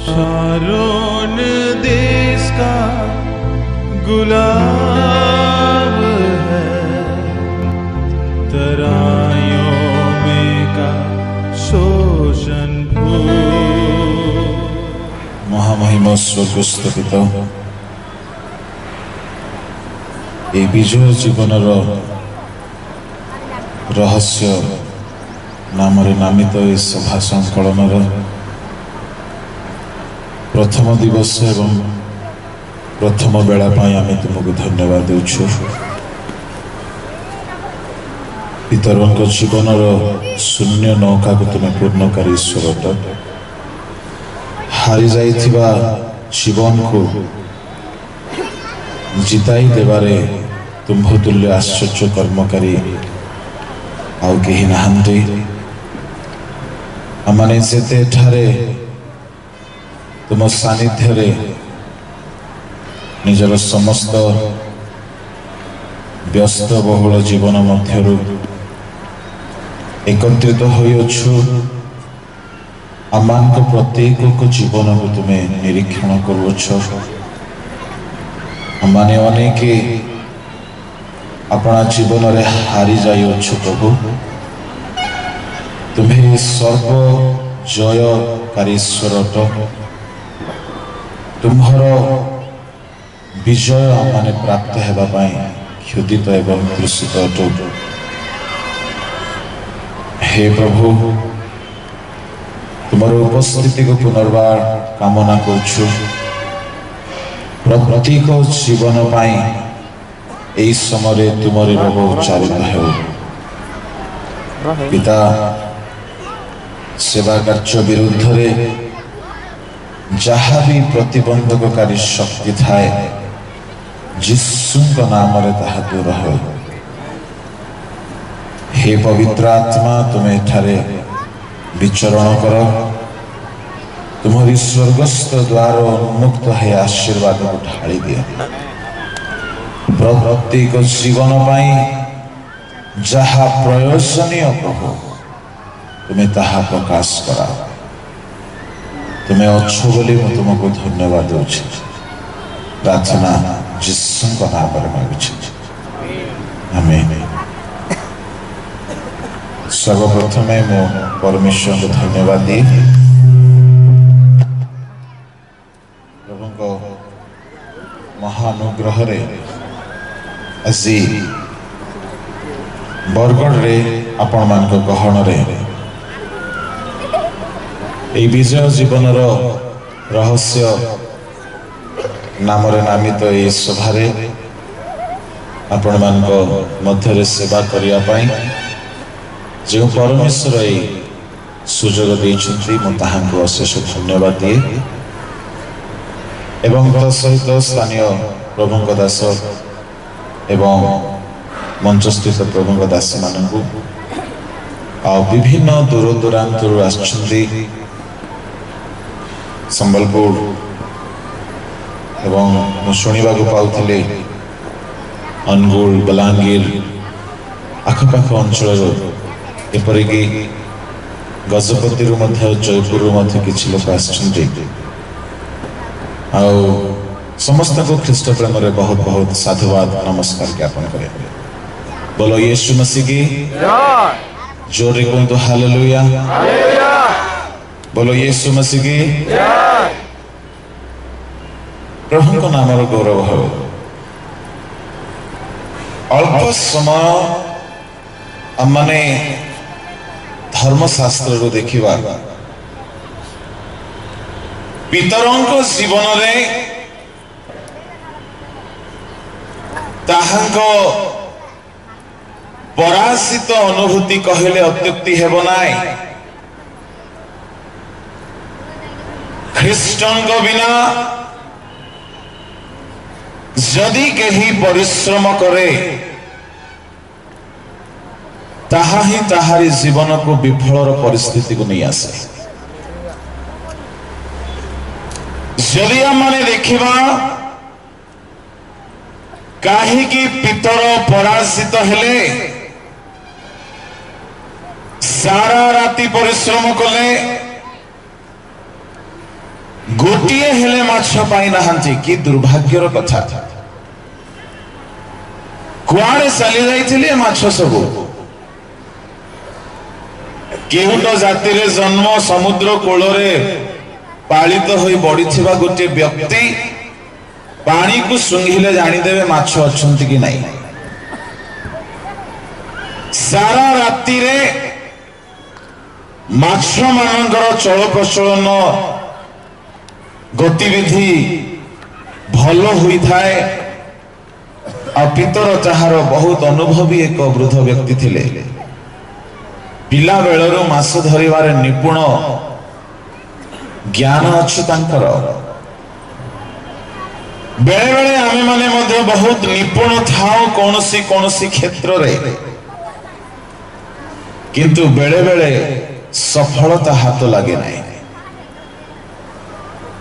Sharon देश का गुलाब है, तराइयों में का शोषण फूल। महामहिम स्वर्गस्थ पिता ए विजय जीवन रहस्य नाम नामित ए सभा संकलन प्रथम दिवस एवं प्रथम बेला आम तुमको धन्यवाद देउछु। पितरों जीवन शून्य नौका को तुम्हें पूर्णकारी ईश्वर हारी जाइथिबा जीवन को जिताई देवारे तुम्भ तुल्य आश्चर्य कर्मकारी आउ केही नाहंती। आमने जेते ठारे तुम सानिध्य निजर समस्त व्यस्त बहुल जीवन मध्यरु एकत्रित होइछु। आमान प्रत्येक को जीवन को तुम्हें निरीक्षण करुछ। आमाने अनेक अपना जीवन रे हारी जाइछु प्रभु। तुम्हें सर्व जयकारी ईश्वर तुम्हार विजय आमने प्राप्त हेबा पाई क्षुदित एवं तृषित अटु। हे प्रभु तुम्हार उपस्थिति को पुनर्बार कामना करुछु। प्रत्येक जीवन पाई एई समय तुमरे रोग उच्चारित हो। पिता सेवा कार्य विरुद्ध रे जहाँ भी प्रतिबंधककारी शक्ति थाए जिसुଙ୍କ नामरे ताहा दूर हो। हे पवित्र आत्मा तुम्हें ठारे विचरण कर। तुम्हारी स्वर्गस्थ द्वार उन्मुक्त है आशीर्वाद को ढाली दिया। प्रत्येक जीवन पाई जहाँ प्रयोजनीय प्रभु तुम्हें ताहा प्रकाश करा। तुम्हें अच्छो बोली मैं तुमको धन्यवाद दूची। प्रार्थना जिसुଙ୍କ नामरे मांगुछि आमेन। सर्वप्रथमे मो परमेश्वर को धन्यवाद दी। प्रभु महानुग्रह रे আজি बरगढ़ रे आपण मान गहन रे ए विजय जीवन रहस्य नाम नामित ये सभारे आपण मान मध्य सेवा करिया पाई जो परमेश्वर ये सुजोग देइछन्ति मु ताहांको अशेष धन्यवाद दिए। एवं सहित स्थानीय प्रभुଙ୍କ दास एवं मंचस्थित प्रभुଙ୍କ दास मानकु आ विभिन्न दूर दूरांतरु आछन्ति संबलपुर एवं शुणा पाऊले अनुगुल बलांगीर आखपाख अंचल एपरिक गजपति जयपुर किसी लोक आ समस्त को ख्रीष्ट प्रेम रे बहुत बहुत साधुवाद नमस्कार ज्ञापन करे। बोलो यीशु मसीह की जोरे कहतु हालेलुया। बोलो यीशु मसीह की प्रभु को नाम गौरव हो। अल्प समय आमने धर्मशास्त्र को देखिबा पितरों को जीवन रे ताहांको पराजित अनुभूति कहले अत्युक्ति हेबो नाई। ख्रीष्टन को बिना जदि केही परिश्रम करे ताहा ही ताहारी जीवन को विफलर परिस्थिति को नहीं आसे। जदि आमने देखिबा काहे की पितर पराजित हेले सारा राति परिश्रम कले गोटिए हेले माछ पाई नाहांती कि दुर्भाग्यर कथा कुआड़े चली जाइथिले माछ सबु केहुट जाति रे जन्म समुद्र कूलरे पालित होई बढिथिबा गोटे व्यक्ति पानी को सुंघिले जानी देवे माछ अछंती कि नहीं सारा राति रे माछ मानकर चल प्रचलन गतिविधि भल हुई थाए पितर ताहार बहुत अनुभवी एक वृद्ध व्यक्ति थिले पिला बेलरू माछ धरिबारे निपुण ज्ञान अछि तांकर बेले बेले आमे माने मध्य बहुत निपुण थाओ कोनोसी कोनोसी क्षेत्र रे किंतु बेले बेले सफलता हाथ लगे नहीं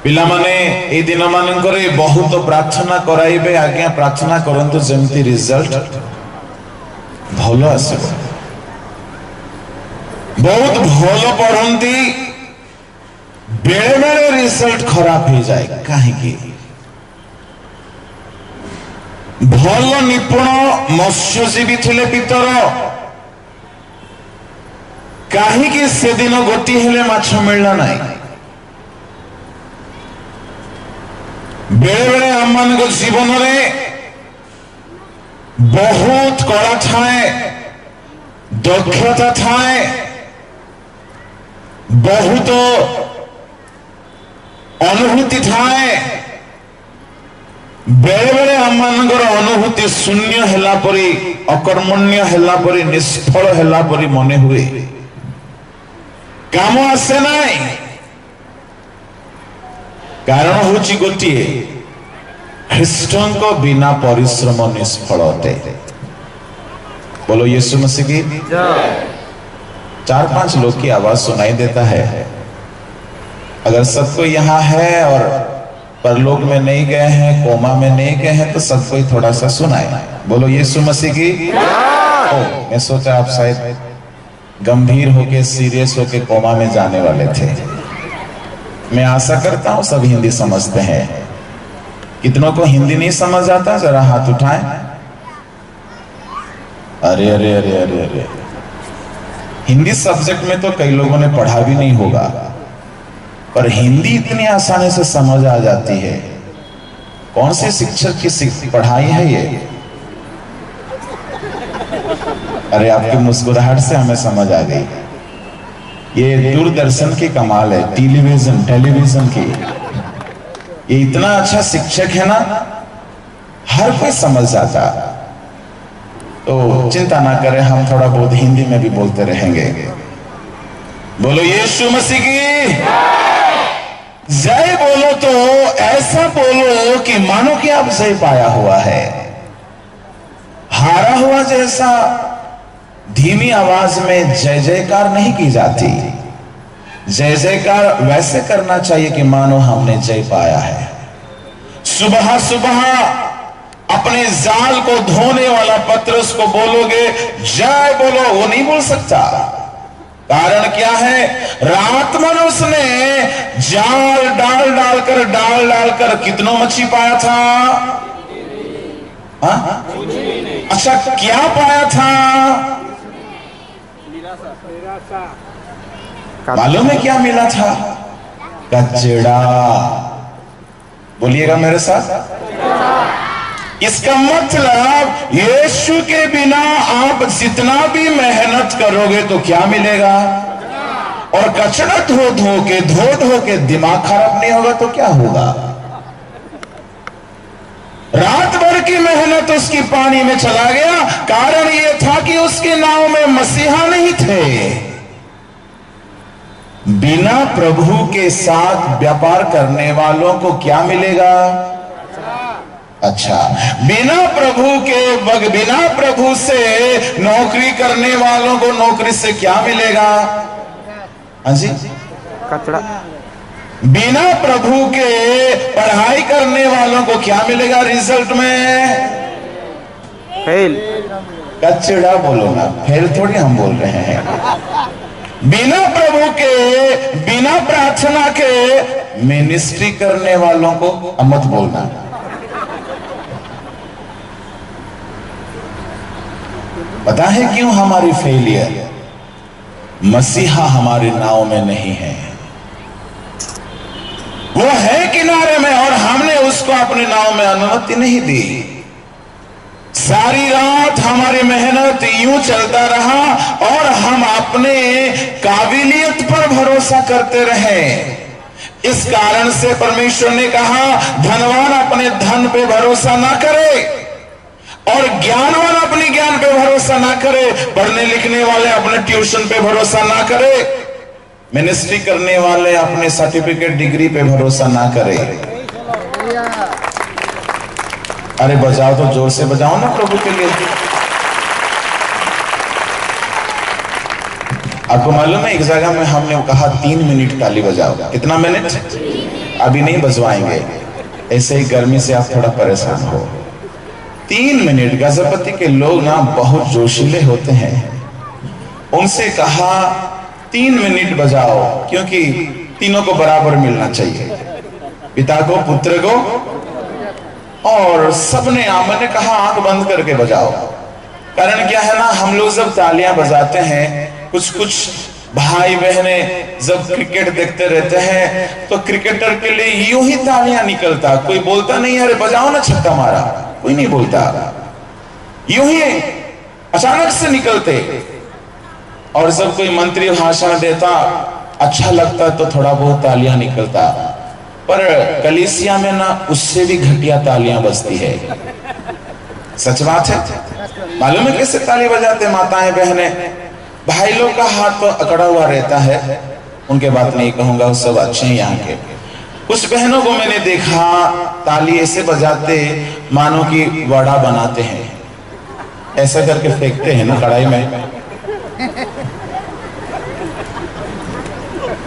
पिला माने ए दिन मानकरे बहुत प्रार्थना कराइबे आज्ञा प्रार्थना करंतु जेमती रिजल्ट भलो आसे बहुत भलो पढ़ंती बेले बेले रिजल्ट खराब हो जाए काहे की भलो निपुण मत्स्यजीवी थिले पितर काहे की से दिन गोटी हेले माछ मिलना नहीं बेले बेले आम जीवन में बहुत कला थाए दक्षता थाए बहुत अनुभूति थाए बेले बेले आम अनुभूति शून्य हेला परी अकर्मण्य हेला परी निष्फल हेला परी मने हुए काम आसे नहीं कारण होची गोटिए ख्रीष्टन को बिना परिश्रम निष्फल होते बोलो यीशु मसीह की चार पांच लोग की आवाज सुनाई देता है अगर सबको यहाँ है और परलोक में नहीं गए हैं कोमा में नहीं गए हैं तो सबको थोड़ा सा सुनाए बोलो यीशु मसीह की मैं सोचा आप शायद गंभीर होके सीरियस होके कोमा में जाने वाले थे मैं आशा करता हूं सब हिंदी समझते हैं कितनों को हिंदी नहीं समझ आता जरा हाथ उठाएं अरे अरे अरे अरे अरे हिंदी सब्जेक्ट में तो कई लोगों ने पढ़ा भी नहीं होगा पर हिंदी इतनी आसानी से समझ आ जाती है कौन से शिक्षक की पढ़ाई है ये अरे आपकी मुस्कुराहट से हमें समझ आ गई ये दूरदर्शन की कमाल है टेलीविजन की ये इतना अच्छा शिक्षक है ना हर कोई समझ जाता तो चिंता ना करें हम थोड़ा बहुत हिंदी में भी बोलते रहेंगे बोलो यीशु मसीह की जय बोलो तो ऐसा बोलो कि मानो कि आप जय पाया हुआ है हारा हुआ जैसा धीमी आवाज में जय जयकार नहीं की जाती जय जयकार वैसे करना चाहिए कि मानो हमने जय पाया है सुबह सुबह अपने जाल को धोने वाला पतरस को बोलोगे जय बोलो वो नहीं बोल सकता कारण क्या है रात में उसने जाल डाल डालकर कितनों मच्छी पाया था अच्छा क्या पाया था मालूम है क्या मिला था कचड़ा बोलिएगा मेरे साथ इसका मतलब यीशु के बिना आप जितना भी मेहनत करोगे तो क्या मिलेगा और कचड़ा धो के दिमाग खराब नहीं होगा तो क्या होगा रात भर की मेहनत उसकी पानी में चला गया कारण यह था कि उसके नाव में मसीहा नहीं थे बिना प्रभु के साथ व्यापार करने वालों को क्या मिलेगा अच्छा बिना प्रभु से नौकरी करने वालों को नौकरी से क्या मिलेगा हाँ जी कचड़ा बिना प्रभु के पढ़ाई करने वालों को क्या मिलेगा रिजल्ट में फेल कचड़ा बोलो ना फेल थोड़ी हम बोल रहे हैं बिना प्रभु के, बिना प्रार्थना के मिनिस्ट्री करने वालों को मत बोलना। पता है क्यों हमारी फेलियर? मसीहा हमारे नाव में नहीं है। वो है किनारे में और हमने उसको अपने नाव में अनुमति नहीं दी। सारी रात हमारी मेहनत यूं चलता रहा और हम अपने काबिलियत पर भरोसा करते रहे। इस कारण से परमेश्वर ने कहा, धनवान अपने धन पे भरोसा ना करे और ज्ञानवान अपने ज्ञान पे भरोसा ना करे, पढ़ने लिखने वाले अपने ट्यूशन पे भरोसा ना करे, मिनिस्ट्री करने वाले अपने सर्टिफिकेट डिग्री पे भरोसा ना करे। अरे बजाओ तो जोर से बजाओ ना प्रभु के लिए। आपको मालूम है एक जगह में हमने कहा 3 मिनट ताली बजाओ। कितना मिनट? अभी नहीं बजवाएंगे, ऐसे ही गर्मी से आप थोड़ा परेशान हो। 3 मिनट। गजपति के लोग ना बहुत जोशीले होते हैं। उनसे कहा 3 मिनट बजाओ, क्योंकि तीनों को बराबर मिलना चाहिए, पिता को, पुत्र को और सबने। मैंने कहा आंख बंद करके बजाओ। कारण क्या है ना, हम लोग जब तालियां बजाते हैं, कुछ कुछ भाई बहने जब क्रिकेट देखते रहते हैं तो क्रिकेटर के लिए यूं ही तालियां निकलता, कोई बोलता नहीं अरे बजाओ ना छक्का मारा, कोई नहीं बोलता, यूं ही अचानक से निकलते। और जब कोई मंत्री भाषण देता अच्छा लगता तो थोड़ा बहुत तालियां निकलता, पर कलीसिया में ना उससे भी घटिया तालियां बजती है। सच बात है। मालूम है कैसे ताली बजाते माताएं बहने? भाई लोग का हाथ तो अकड़ा हुआ रहता है, उनके बात नहीं कहूंगा, वो सब अच्छे हैं यहाँ के। कुछ बहनों को मैंने देखा ताली ऐसे बजाते मानो कि वड़ा बनाते हैं, ऐसा करके फेंकते हैं ना कढ़ाई में,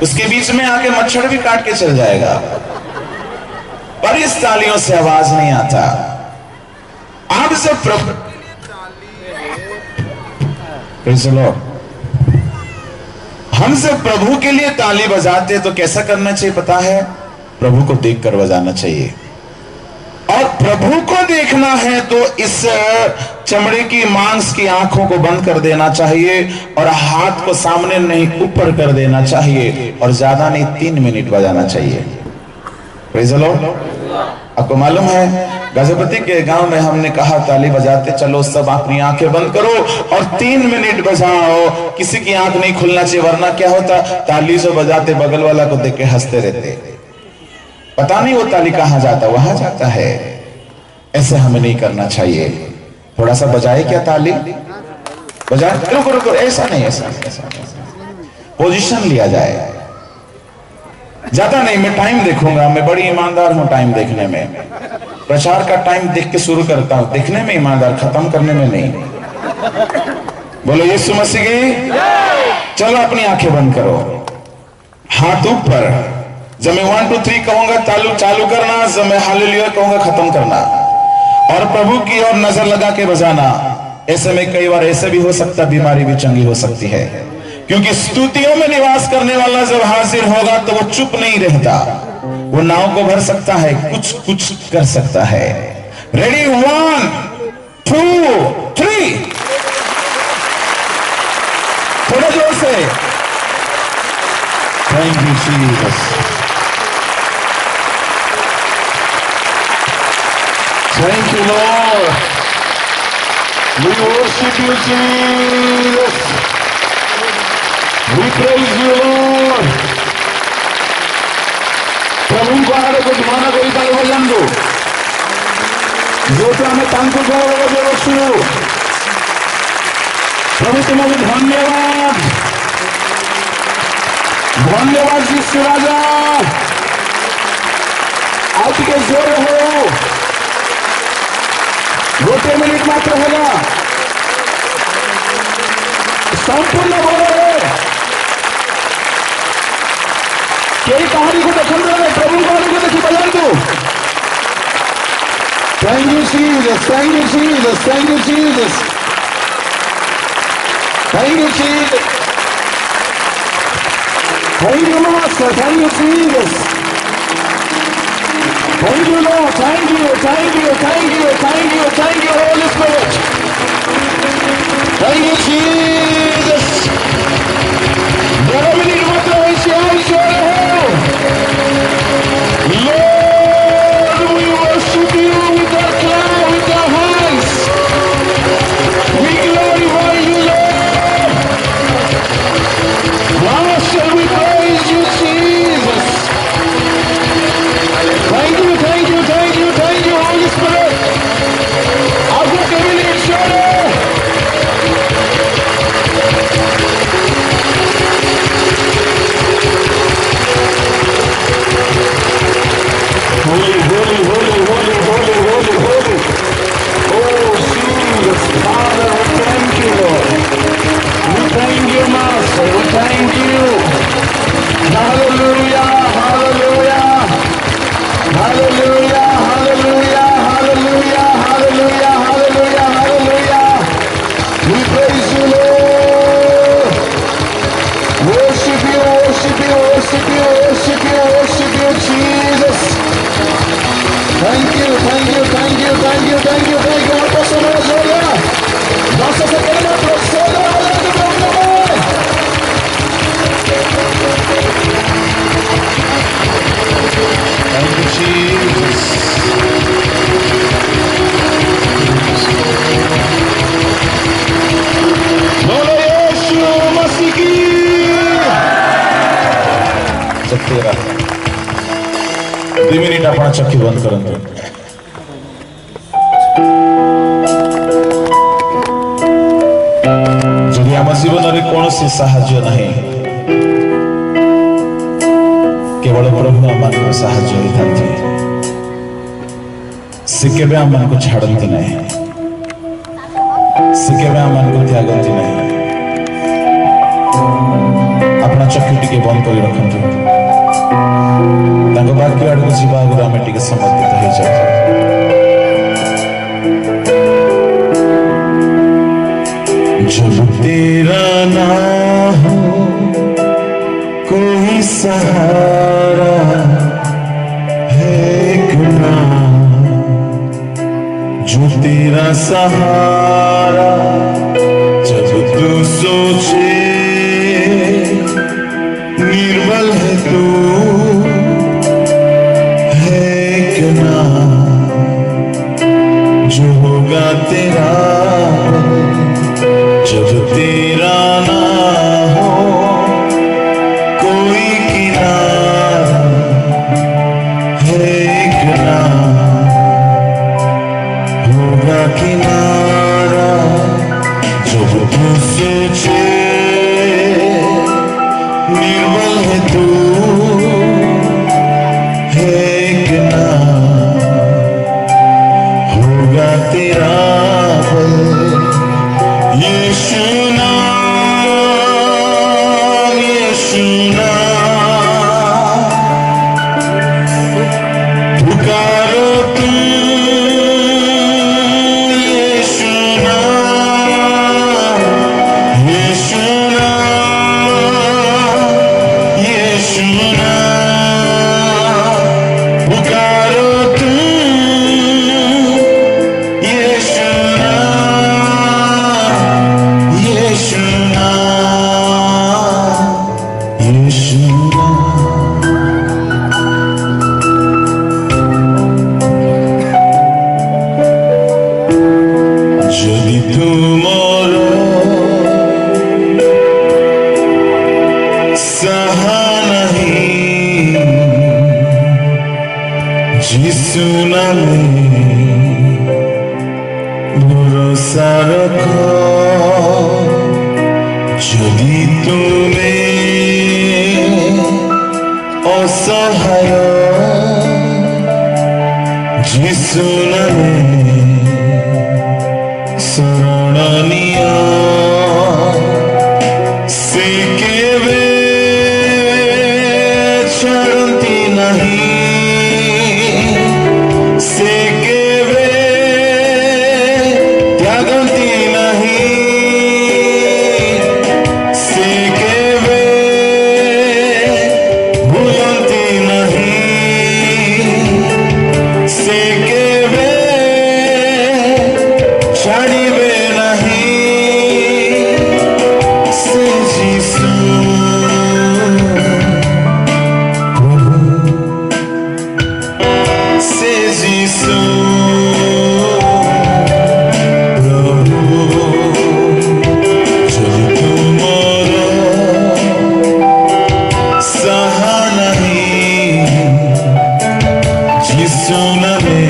उसके बीच में आके मच्छर भी काट के चल जाएगा, पर इस तालियों से आवाज नहीं आता। आप जब प्रभु हम जब प्रभु के लिए ताली बजाते तो कैसा करना चाहिए पता है? प्रभु को देखकर बजाना चाहिए। और प्रभु को देखना है तो इस चमड़े की मांस की आंखों को बंद कर देना चाहिए और हाथ को सामने नहीं ऊपर कर देना चाहिए और ज्यादा नहीं 3 मिनट बजाना चाहिए। Praise the Lord. आपको मालूम है गजपति के गांव में हमने कहा ताली बजाते चलो सब अपनी आंखें बंद करो और 3 मिनट बजाओ। किसी की आंख नहीं खुलना चाहिए, वरना क्या होता, ताली जो बजाते बगल वाला को देख के हंसते रहते, पता नहीं वो ताली कहां जाता, वहां जाता है। ऐसे हमें नहीं करना चाहिए। थोड़ा सा बजाए क्या ताली? बजाए, रुको रुको, ऐसा नहीं, ऐसा पोजीशन लिया जाए। ज्यादा नहीं, मैं टाइम देखूंगा, मैं बड़ी ईमानदार हूं टाइम देखने में। प्रचार का टाइम देख के शुरू करता हूं, देखने में ईमानदार, खत्म करने में नहीं। बोलो यीशु मसीह की। चलो अपनी आंखें बंद करो, हाथ ऊपर। जब मैं 1 2 3 कहूंगा चालू करना, जब मैं हालेलुया कहूंगा खत्म करना और प्रभु की ओर नजर लगा के बजाना। ऐसे में कई बार ऐसे भी हो सकता, बीमारी भी चंगी हो सकती है, क्योंकि स्तुतियों में निवास करने वाला जब हाजिर होगा तो वो चुप नहीं रहता, वो नाव को भर सकता है, कुछ कुछ कर सकता है। रेडी 1 2 3, थोड़ा जोर से। Thank you Jesus, thank you Lord, we worship you Jesus, we praise you Lord. प्रभुଙ୍କୁ ଆଗରେ ଧ୍ୟାନ କରି ତାକୁ ବଜାନ୍ତୁ, ଯେହେତୁ ଆମେ ତାଙ୍କୁ ଗୌରବ ଦେଉଛୁ। ପ୍ରଭୁ ତୁମକୁ ଧନ୍ୟବାଦ, ଧନ୍ୟବାଦ ଯୀଶୁ ରାଜା। ଆଉ ଟିକେ ଜୋରେ ହଉ, 1 ମିନିଟ ମାତ୍ର ହେଲା, संपूर्ण भाव कई कहानी को देखते रहे, प्रभु कहानी को देखी बजातु। Thank you Jesus, thank you Jesus, thank you Jesus, thank you Jesus. Thank you, Master. Thank you, Jesus. Thank you, Lord. Thank you, thank you, thank you, thank you, thank you, Holy Spirit. Thank you, Jesus. Bienvenue votre réussite sur le haut. Lord, we worship you with our cloud, with our hands. We glorify you, Lord. How shall we praise you, Jesus? Thank you, thank you, thank you, thank you, Holy Spirit. आपको कभी नहीं छोड़े. Holy, holy, holy, holy, holy, holy, holy. Oh, Jesus, Father, we thank you, Lord. We thank you, Master. We thank you. Hallelujah, hallelujah. Hallelujah, hallelujah, hallelujah, hallelujah, hallelujah, hallelujah. We praise you, Lord. Worship you, worship you, worship you, worship you, worship you, Jesus. Thank you, thank you, thank you, thank you, thank you, thank you. आपको समझ हो गया? बस ऐसे करना तो सोना वाला के प्रॉब्लम है. Thank you, Jesus. बोलो यीशु मसीह की. तेरा 2 मिनिट आपण चक्की बंद करंतु. ଯଦି ଆମ ଜୀବନରେ କୌଣସି ସାହାଯ୍ୟ ନାହିଁ, କେବଳ ପ୍ରଭୁ ଆମମାନଙ୍କୁ ସାହାଯ୍ୟ ହୋଇଥାନ୍ତି. ସେ କେବେ ଆମମାନଙ୍କୁ ଛାଡ଼ନ୍ତି ନାହିଁ, ସେ କେବେ ଆମମାନଙ୍କୁ ତ୍ୟାଗନ୍ତି ନାହିଁ. ଆପଣ ଚକ୍ଷୁ ଟିକେ ବନ୍ଦ କରି ରଖନ୍ତୁ. ତାଙ୍କ ବାକ୍ୟ ଆଡ଼କୁ ଯିବା ଆଗରୁ ଆମେ ଟିକେ ସମର୍ପିତ ହେଇଯାଉ. जब तेरा ना हो कोई सहारा है गुना, जो तेरा सहारा जब तू सोचे निर्बल है तू है गुना, जो होगा तेरा जब तेरा ना हो कोई किनारा है गुना, होगा किनारा जब तू सोचे निर्बल है तू है गुना, होगा तेरा बल. यीशु नाम, यीशु नाम, पुकारो तुम यीशु नाम, यीशु नाम, यीशु नाम, पुकारो तुम यीशु যদি তুমর সাহা নাহি যিশু নামে ভরসা রখ, যদি তুমি অসহায় যিশু নামে শরণ নিয়া, ସେ କେବେ ଛାଡ଼ନ୍ତି ନାହିଁ, ସେ କେବେ ତ୍ୟାଗନ୍ତି ନାହିଁ, ସେ କେବେ यीशु नामे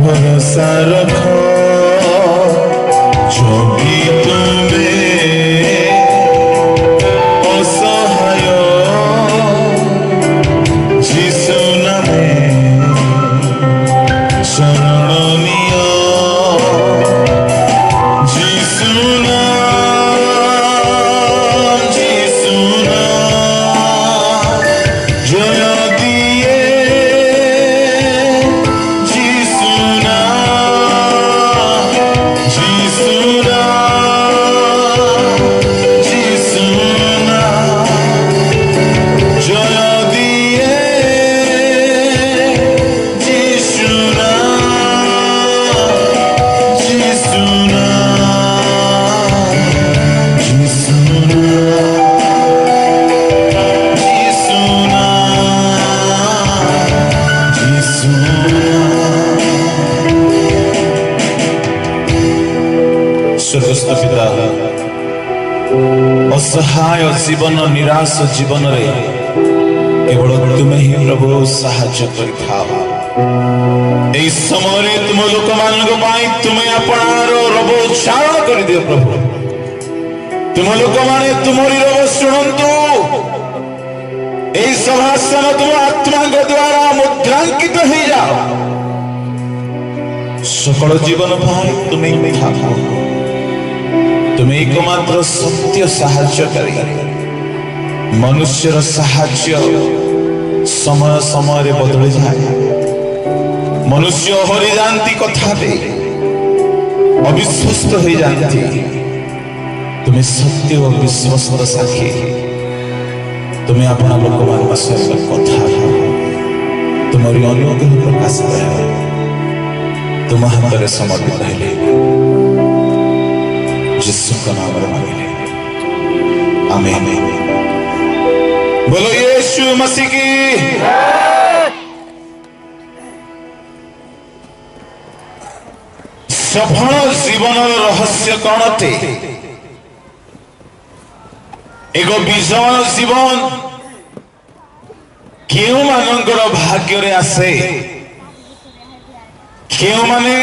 भरोसा रखो, जो भी तुम्हें असहाय, यीशु नामे शरण नियो, यीशु नाम जय दिए, यीशु नाम जय दिए, यीशु स्वर्गस्थ पिता, असहाय जीवन निराश जीवन रे केवल तुम्हें ही प्रभु साहाय्य करिथाओ। एई समय तुम लोक मानक पाई तुम्हें अपनार रब उच्चारण कर दियो प्रभु। तुम लोक माने तुमरी रब शुणंतु। एई सभासन तुम आत्मा द्वारा मुद्रांकित हो जाओ। सकल जीवन पाई तुम्हें ठाकुर, तुम्हें एकमात्र सत्य साहाय्यकारी। मनुष्यर साहाय्य समय समय रे बदली जाए। मनुष्य हरि जानती कथा दे अविश्वस्त हो जानती। तुम्हें सत्य और विश्वस्त साक्षी। तुम्हें अपना लोक मान कथा तुम्हारी अनुग्रह प्रकाश करे। तुम हाथ में समर्पित रहे। यीशु का नाम मांगे, आमीन। बोलो यीशु मसीह की। सफल जीवन रहस्य कौन थे? एक विजय जीवन क्यों मानकर भाग्य रे आसे? क्यों माने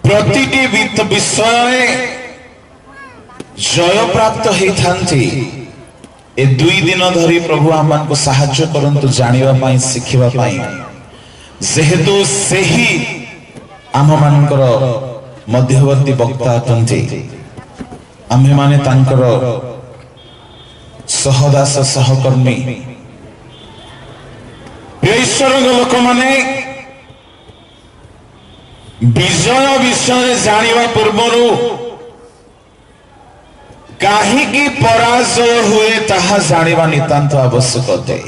प्रतिटी विषय जय प्राप्त होती। ए दुई दिन धरी प्रभु आमान को साहाय्य करंतु जानिबा पाई शिखिबा पाई। जेहेतु सेही आम मानकर मध्यवर्ती वक्ता अटंती। आम्हे माने तांकर सहदास सहकर्मी। ईश्वर लोक माने विजय विषय जानिबा पूर्वरु काहीकि पराजय हुए ताहा जानिबा नितांत आवश्यक अटे।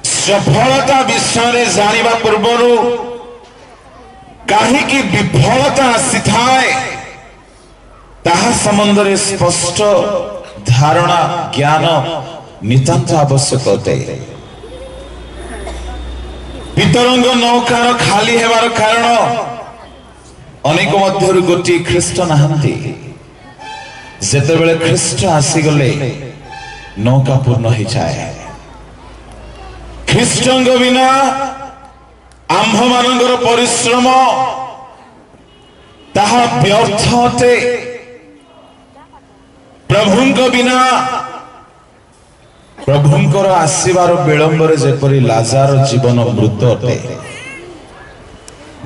सफलता विषय जानिबा पूर्वरु काहीकि विफलता आसीथाए ताहा संबंधरे स्पष्ट धारणा ज्ञान नितांत आवश्यक अटे। पितरंग नौकार खाली हेबार कारण अनेक मध्यरु गोटी ख्रीष्ट नाहंती। जेतेबेले ख्रीष्ट आसीगले नौका पूर्ण हो जाए। ख्रीष्टंग बिना आम्भ मानकर परिश्रम ताहा व्यर्थ अटे। प्रभुंक बिना प्रभुंकर आसीबार विलंबर जेपरि लाजार जीवन मृत अटे।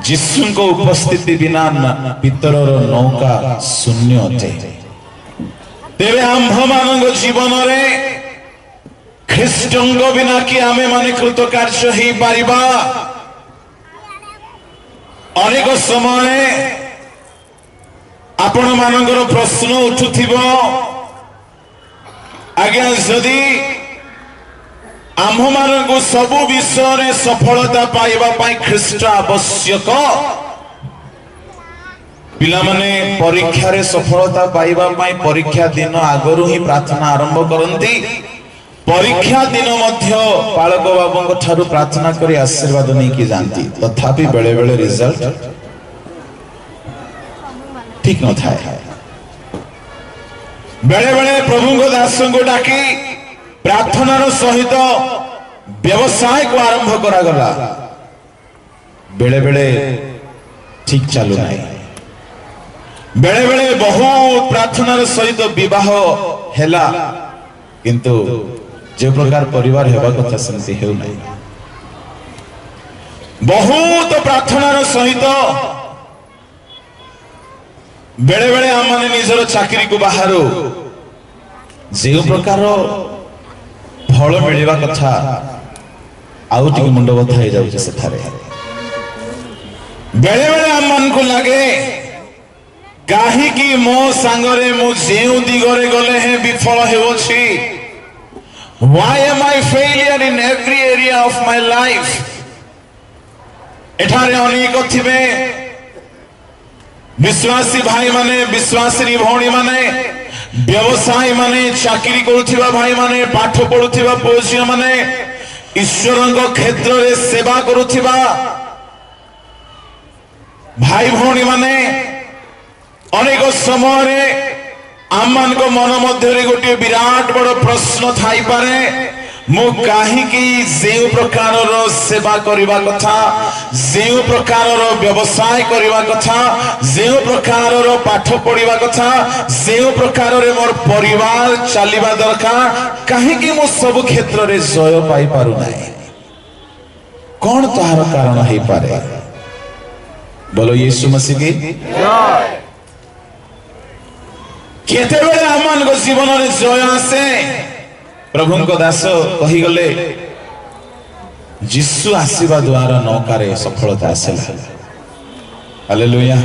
यीशुंक उपस्थिति बिना पितरर नौका शून्य अटे। तेरे आम्भ मानक जीवन रे ख्रीष्टंग बिना कि आमे माने कृतकार्य ही पारिबा। अनेक समय आपण मानकर प्रश्न उठुथिबो, आज्ञा जदि आम मानक सबु विषय सफलता पाइबा पाई ख्रीष्ट आवश्यक। पिला माने परीक्षा रे सफलता पाइबा पाई परीक्षा दिन आगरु ही प्रार्थना आरंभ करंती। परीक्षा दिन मध्य पालक बाबूंक ठारू प्रार्थना करी आशीर्वाद नहीं की जानती। तथापि बेले बेले रिजल्ट ठीक न थाए। बेले बेले प्रभु को दास को डाकी प्रार्थनार सहित व्यवसाय को आरंभ करागला बेले बेले ठीक चलू ना बेले बेले बहुत प्रार्थनार सहित विवाह हैला किंतु जो प्रकार परिवार हेबा कथा सेमती हेउ नाही बहुत प्रार्थनार सहित बेले बेले आम माने निजर चाकरी को बाहरो जो प्रकार फल मिलवा कथा आउ टिक मुंड बथा हो जाउछ सेठारे बेले बेले आम मन को लागे काहे कि मो सांगरे मो जेउ दिगरे गले हे विफल हेउछि why am I failure in every area of my life एठारे अनेक थिबे विश्वासी भाई माने विश्वासी भौणी माने व्यवसाय माने चाकरी करुथिबा भाई माने पाठ पढुथिबा पुरुष माने ईश्वरଙ୍କ क्षेत्र रे सेवा करुथिबा भाई भौणी माने अनेक समय आमान को मन मध्य गोटे विराट बड़ प्रश्न थाई पारे मु काहे कि जे प्रकार सेवा करबा कथा जे प्रकार व्यवसाय करबा कथा जे प्रकार पाठ पढ़िबा कथा जे प्रकार मोर परिवार चलिबा दरकार काहे कि मु सब क्षेत्र रे जय पाई पारु नाही कोन तार कारण हे पारे बोलो यीशु मसीह की जय केते बेले आमान को जीवन रे जय आसे प्रभु को दास कही गले यीशु आसीबा द्वारा नौकारे सफलता आसेला हालेलुया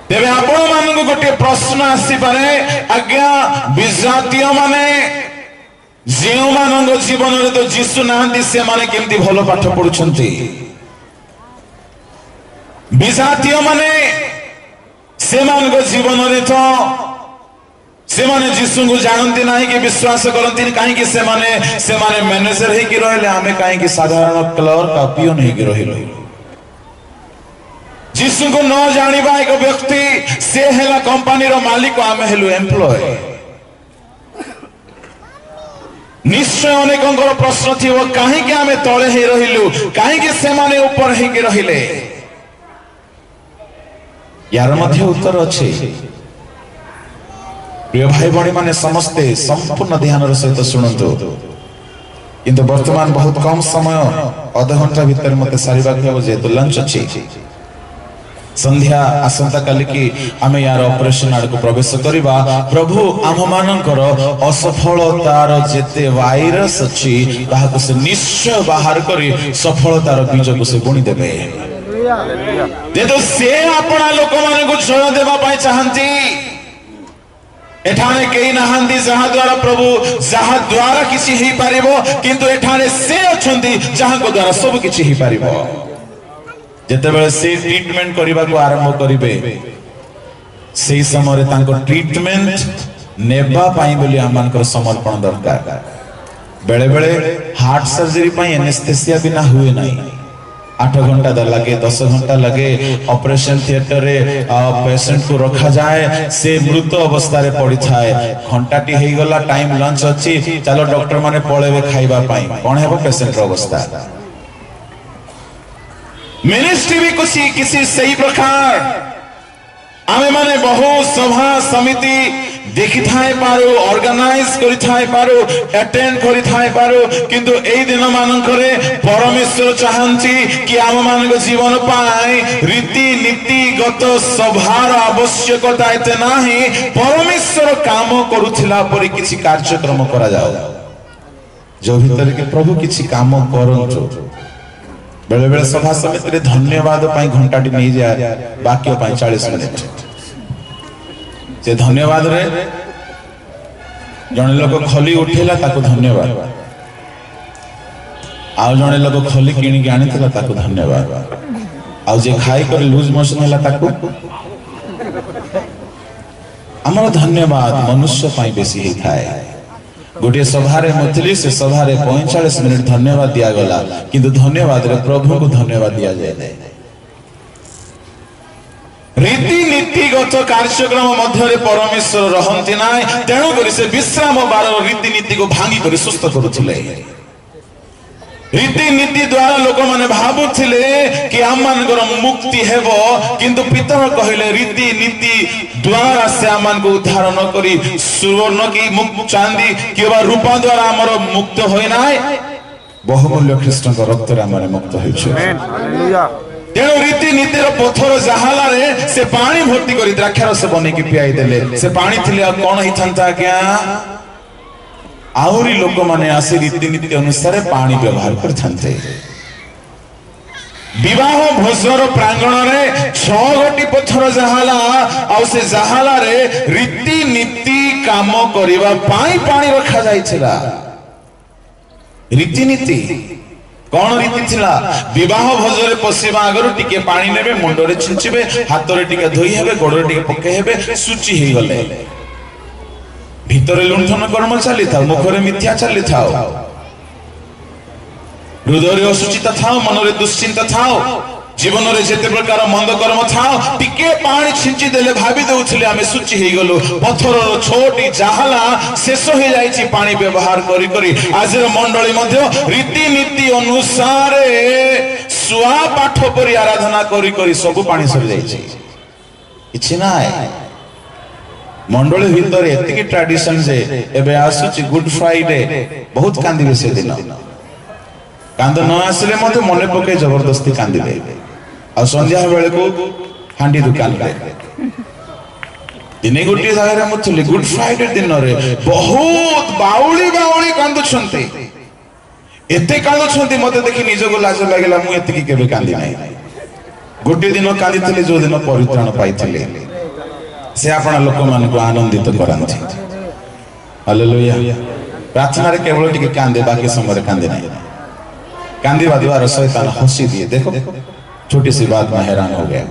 तेबे आपण मान को गोटे प्रश्न आसी पारे आज्ञा विजातीय माने जेउ मान को जीवन रे तो यीशु नांदी से माने केमती भलो पाठ पढुछंती विजातीय माने से मान को जीवन रे तो से माने यीशु को जानती नहीं कि विश्वास करती कहीं कि से माने मैनेजर ही कि रहले हमें कहीं कि साधारण क्लर्क का पियोन ही कि रहले यीशु को न जानिबा एक व्यक्ति से हेला कंपनी रो मालिक आमे हेलु एम्प्लॉय निश्चय अनेकंकर प्रश्न थिवो कहीं कि हमें तळे ही रहिलु कहीं कि से माने ऊपर ही कि रहिले यार मध्य उत्तर अछि प्रिय भाई भणी माने समस्ते संपूर्ण ध्यान सहित शुणु किंतु वर्तमान बहुत कम समय अध घंटा भीतर मते सारिबा के जेतु लंच अछि संध्या आसंता काली की आमे यार ऑपरेशन आड़ को प्रवेश करिबा प्रभु आम मानकर असफलतार जेते वायरस अछि ताहाको से निश्चय बाहर करी सफलतार बीज को से बुनी देबे जेतु से अपना लोक माने को जय देबा पाई चाहंती एठाने कई नहांदी जहा द्वारा प्रभु जहा द्वारा किसी ही पारिबो किंतु एठाने से अछंती जहा को द्वारा सब किसी ही पारिबो जेते बेले से ट्रीटमेंट करिबा को आरंभ करिवे सेही समय तांको ट्रीटमेंट नेबा पाई बोली आमानकर समर्पण दरकार बेले बेले हार्ट सर्जरी पाई एनेस्थेसिया बिना हुए नहीं 8 घंटा लगे 10 घंटा लगे ऑपरेशन थिएटर रे पेशेंट को रखा जाए से मृत अवस्था रे पड़ी थाए घंटाटी हे गला टाइम लंच अछि चलो डॉक्टर माने पळेबे खाइबा पाई कोन हेबो पेशेंट रो अवस्था मिनिस्ट्री भी किसी सही प्रकार आमे माने बहुत सभा समिति देखि थाए पारो ऑर्गेनाइज करि थाए पारो अटेंड करि थाए पारो किंतु एई दिन मानकरे परमेश्वर चाहंती कि आम मानक जीवन पाए रीति नीतिगत सभार आवश्यकता एते नाही परमेश्वर काम करूथिला परि किछि कार्यक्रम करा जाओ जो भीतर के प्रभु किछि काम करंचो बेले बेले सभा समिति रे धन्यवाद पाई घंटाटी नहीं जाए बाकी पाई 40 मिनिट से धन्यवाद रे जने लोग खली उठेला ताको धन्यवाद आउ जने लोग खली किणी के आनिथिला ताको धन्यवाद आउ जे खाई कर लूज मोशन होला ताको हमर धन्यवाद मनुष्य पाई बेसी ही थाए गोटे सभारे मथली से सभारे 45 मिनिट धन्यवाद दिया गला किंतु धन्यवाद रे प्रभु को धन्यवाद दिया जाए रीति ରୀତିଗତ କାର୍ଯ୍ୟକ୍ରମ ମଧ୍ୟରେ ପରମେଶ୍ୱର ରହନ୍ତି ନାହିଁ, ତେଣୁକରି ସେ ବିଶ୍ରାମ ବାରର ରୀତିନୀତିକୁ ଭାଙ୍ଗି କରି ସୁସ୍ଥ କରୁଥିଲେ। ରୀତିନୀତି ଦ୍ୱାରା ଲୋକମାନେ ଭାବୁଥିଲେ କି ଆମମାନଙ୍କର ମୁକ୍ତି ହେବ, କିନ୍ତୁ ପିତର କହିଲେ ରୀତିନୀତି ଦ୍ୱାରା ସେ ଆମମାନଙ୍କୁ ଉଦ୍ଧାର ନ କରି ସୁବର୍ଣ୍ଣ କି ଚାନ୍ଦି କିମ୍ବା ରୂପା ଦ୍ୱାରା ଆମର ମୁକ୍ତ ହୋଇନାହିଁ, ବହୁମୂଲ୍ୟ ଖ୍ରୀଷ୍ଟଙ୍କ ରକ୍ତରେ ଆମେ ମୁକ୍ତ ହୋଇଛୁ। ତେଣୁ ରୀତିନୀତିର ପଥର ଜାହାଲାରେ ସେ ପାଣି ଭର୍ତ୍ତି କରି ଦ୍ରାକ୍ଷାରସ ବନେଇକି ପିଆଇ ଦେଲେ। ସେ ପାଣି ଥିଲେ ଆଉ କଣ ହେଇଥାନ୍ତା ଆଜ୍ଞା? ଆହୁରି ଲୋକମାନେ ଆସି ରୀତିନୀତି ଅନୁସାରେ ପାଣି ବ୍ୟବହାର କରିଥାନ୍ତେ। ବିବାହ ଭୋଜର ପ୍ରାଙ୍ଗଣରେ 6 ଗୋଟି ପଥର ଜାହାଲା, ଆଉ ସେ ଜାହାଲାରେ ରୀତିନୀତି କାମ କରିବା ପାଇଁ ପାଣି ରଖାଯାଇଥିଲା। ରୀତିନୀତି କଣ ରୀତି ଥିଲା? ବିବାହ ଭୋଜରେ ପଶିବା ଆଗରୁ ଟିକେ ପାଣି ନେବେ, ମୁଣ୍ଡରେ ଛିଞ୍ଚିବେ, ହାତରେ ଟିକେ ଧୋଇ ହେବେ, ଗୋଡରେ ଟିକେ ପକେଇ ହେବେ, ଶୁଚି ହେଇଗଲେ। ଭିତରେ ଲୁଣ୍ଠନ କର୍ମ ଚାଲିଥାଉ, ମୁଖରେ ମିଥ୍ୟା ଚାଲିଥାଉ, ହୃଦୟରେ ଅସୁଚିତା ଥାଉ, ମନରେ ଦୁଶ୍ଚିନ୍ତା ଥାଉ, ଜୀବନରେ ଯେତେ ପ୍ରକାର ମନ୍ଦ କର୍ମ ଥାଉ, ଟିକେ ପାଣି ଛିଞ୍ଚି ଦେଲେ ଭାବି ଦଉଥିଲେ ଆମେ ଶୁଚି ହେଇଗଲୁ। ପଥରର 6ଟି ଜାହାଲା ଶେଷ ହେଇଯାଇଛି ପାଣି ବ୍ୟବହାର କରି କରି। ଆଜିର ମଣ୍ଡଳୀ ମଧ୍ୟ ରୀତିନୀତି ଅନୁସାରେ ଶୁଆ ପାଠ ପରି ଆରାଧନା କରି କରି ସବୁ ପାଣି ସରିଯାଇଛି, କିଛି ନାହିଁ। ମଣ୍ଡଳୀ ଭିତରେ ଏତିକି ଟ୍ରାଡିସନ ଯେ ଏବେ ଆସୁଛି ଗୁଡ ଫ୍ରାଇଡେ, ବହୁତ କାନ୍ଦିବେ ସେଦିନ। କାନ୍ଦ ନ ଆସିଲେ ମଧ୍ୟ ମନେ ପକେଇ ଜବରଦସ୍ତି କାନ୍ଦିବେ। ଆଉ ସନ୍ଧ୍ୟା ବେଳକୁ ହାଣ୍ଡି ଦୋକାନରେ ଦିନେ ଗୋଟିଏ ଜାଗାରେ ମୁଁ ଥିଲି, ଗୁଡ ଫ୍ରାଇଡେ ଦିନରେ ବହୁତ ବାଉଳି ବାଉଳି କାନ୍ଦୁଛନ୍ତି। ଏତେ କାନ୍ଦୁଛନ୍ତି ମତେ ଦେଖି ନିଜକୁ ଲାଜ ଲାଗିଲା। ମୁଁ ଏତିକି କେବେ କାନ୍ଦି ନାହିଁ। ଗୋଟିଏ ଦିନ କାନ୍ଦିଥିଲି ଯୋଉ ଦିନ ପରିତ୍ରାଣ ପାଇଥିଲି। ସେ ଆପଣ ଲୋକମାନଙ୍କୁ ଆନନ୍ଦିତ କରାନ୍ତି। ହାଲେଲୁୟା। ପ୍ରାର୍ଥନାରେ କେବଳ ଟିକେ କାନ୍ଦେ, ବାକି ସମୟରେ କାନ୍ଦେ ନାହିଁ। କାନ୍ଦିବା ଦ୍ୱାରା ଶୈତାନ ହସି ଦିଏ। ଦେଖो छोटी सी बात में हैरान हो गया।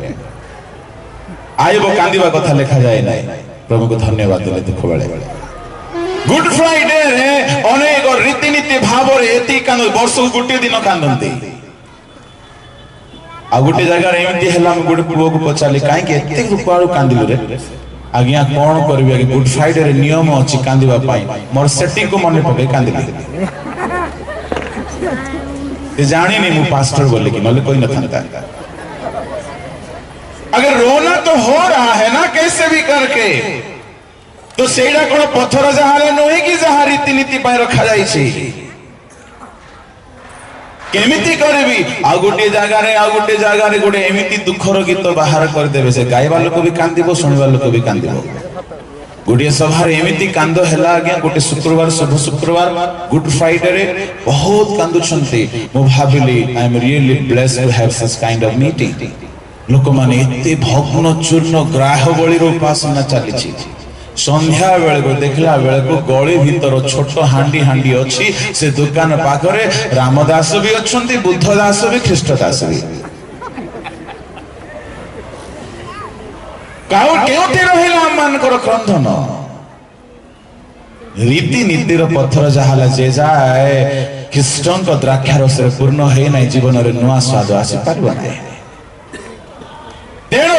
आए वो कांदिवा कथा लिखा जाए नहीं। प्रभु को धन्यवाद देले। दुख बेले गुड फ्राइडे रे अनेक रीतिनीति भाव रे एति कांद वर्ष गुटे दिन कांदंती। आ गुटे जगह रे एमती हैला हम गुटे पुओ को पचाली काहे के एते रुपाळु कांदिलु रे आज्ञा कोन करबे कि गुड फ्राइडे रे नियम अछि कांदिवा पाई मोर सेटिंग को मने पके कांदिली। जानी नहीं मु पास्टर बोले कि नले कोई न था। अगर रोना तो हो रहा है ना कैसे भी करके, तो सेड़ा कोन पत्थर जहाले नहे कि जहा रीतिनीति पाई रखा जाई छी। केमिति करबी आ गुटे जगह रे गुटे एमिति दुखर गीत बाहर कर देबे से गायबा लोक भी कांदिबो, सुनिबा लोक भी कांदिबो। गोटे सभा एमती कांद है आज्ञा गोटे शुक्रवार शुभ शुक्रवार गुड फ्राइडे रे बहुत कांदुछंती। मु भाबिली I am really blessed to have such kind of meeting. लोक माने एते भग्न चूर्ण ग्राह बळी रो उपासना चली छी। संध्या बेले को देखला बेले को गळी भीतर छोट हांडी हांडी अछि। से दुकान पाखरे रामदास भी अछंती, बुद्धदास भी, ख्रीष्टदास भी। केउटी रहिला मानकर क्रंधन रीतिनीतिर पत्थर जहाला जे जाए ख्रीष्टन को द्राक्षारस पूर्ण है ना जीवन रे नुआ स्वाद आसी पारबो नै। तेणु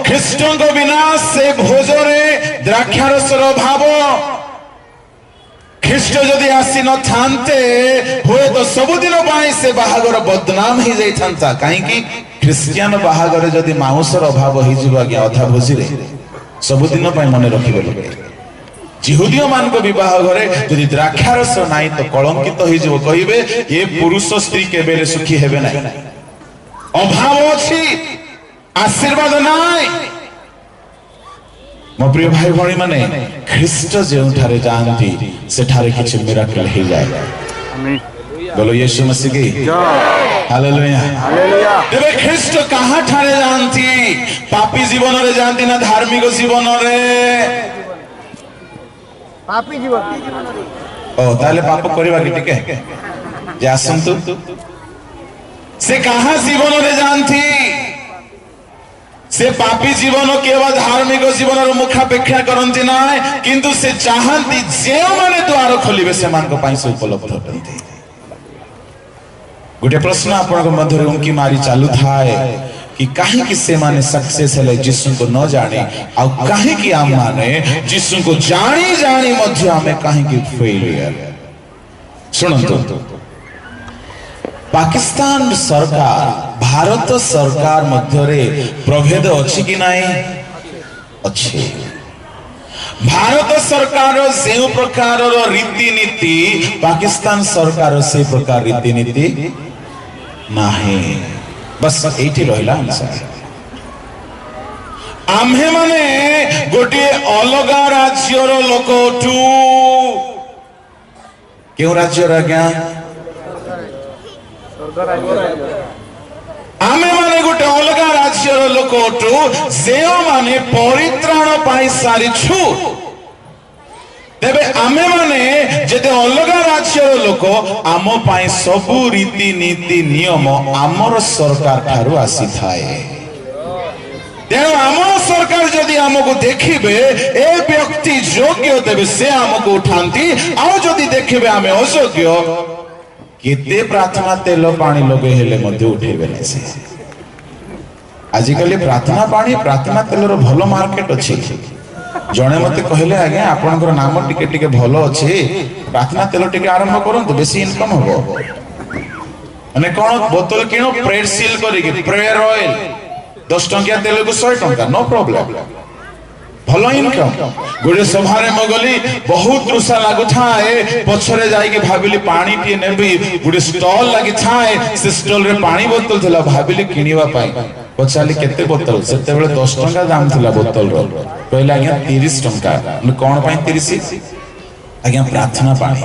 ख्रीष्टन को बिना से भोजरे द्राक्षारस रो भाव ख्रीष्ट जदि आसी न थांते होए तो सबुदिन बाई से बाहागर बदनाम ही जाई थांता। काहे कि ख्रिस्टियन बाहागर जदि मांसर अभाव हो जिबो आज्ञा अधा भोजी रे सबुदिन पाई मने रखिबे लोके। जिहुदियो मान को विवाह घरे जदि द्राक्षारस नाही तो कलंकित हो जिवो, कहिबे ए पुरुष स्त्री केबेले सुखी हेबे नाही। अभाव अछि, आशीर्वाद नाही। मो प्रिय भाई भणी माने ख्रीष्ट जेउठारे जानती सेठारे किछ मिराकल हे जाय। आमीन। बोलो यीशु मसीह की जय। Hallelujah hallelujah. तेबे ख्रीष्ट कहां ठारे जानती? पापी जीवन रे जानती ना धार्मिक जीवन रे? पापी जीवन ओ ताले पाप करबा कि टिके जे आसंतु से कहां जीवन रे जानती? से पापी जीवन केवल धार्मिक जीवन मुखापेक्षा करती ना, किंतु से चाहती जे माने द्वार खोलिबे से मान को पाई से उपलब्ध होते। गोटे प्रश्न आपन मध्य उंकी मारी चालू थाए कि कहीं कि से माने सक्सेस है जिसु को न जाने और कहीं कि आम माने जिसु को जानी जानी मध्य हमें कहीं कि फेलियर। सुनंतु पाकिस्तान सरकार भारत सरकार मध्य रे प्रभेद अच्छी कि नहीं अच्छे। भारत सरकार से प्रकार रीतिनीति पाकिस्तान सरकार से प्रकार रीतिनीति नहीं। बस एठी रहिला आम्हे माने गोटे अलगा राज्यर लोकठू क्यों राज्यर आज्ञा आमे माने गोटे अलगा राज्यर लोकठू जे माने परित्राण पाई सारिछु तेबे आमे माने जेते अलगा राज्यर लोक आम पाई सबु रीति नीति नियम आमर सरकार ठारू आसी थाए। तेणु आम सरकार जदि आमको देखिबे ए व्यक्ति योग्य तेबे से आमको उठांती आउ जदि देखिबे आमे अयोग्य केते प्रार्थना तेल पानी लगे हेले मध्य उठेबे नै से। आजिकली प्रार्थना पानी प्रार्थना तेलर भलो मार्केट अछि। जने मते कहले आगे आपनकर नाम टिके टिके भलो अछि प्रार्थना तेल टिके आरंभ करंतु बेसी इनकम होबो। माने कोन बोतल किनो प्रेड सील करिके प्रेयर ऑयल 10 टंकिया तेल को 100 टंका नो प्रॉब्लम भलो इनकम। गोटे सभारे मगली बहुत रुषा लागु थाए पछरे जाई के भाबिली पानी टिए नेबी गोटे स्टॉल लागि थाए से स्टॉल रे पानी बोतल थला भाबिली किनिवा पाई पछाली केते बोतल सेते बेले 10 टंका दाम थला बोतल रो पहले आज्ञा 30 टंका न कोन पाई 30 आज्ञा प्रार्थना पानी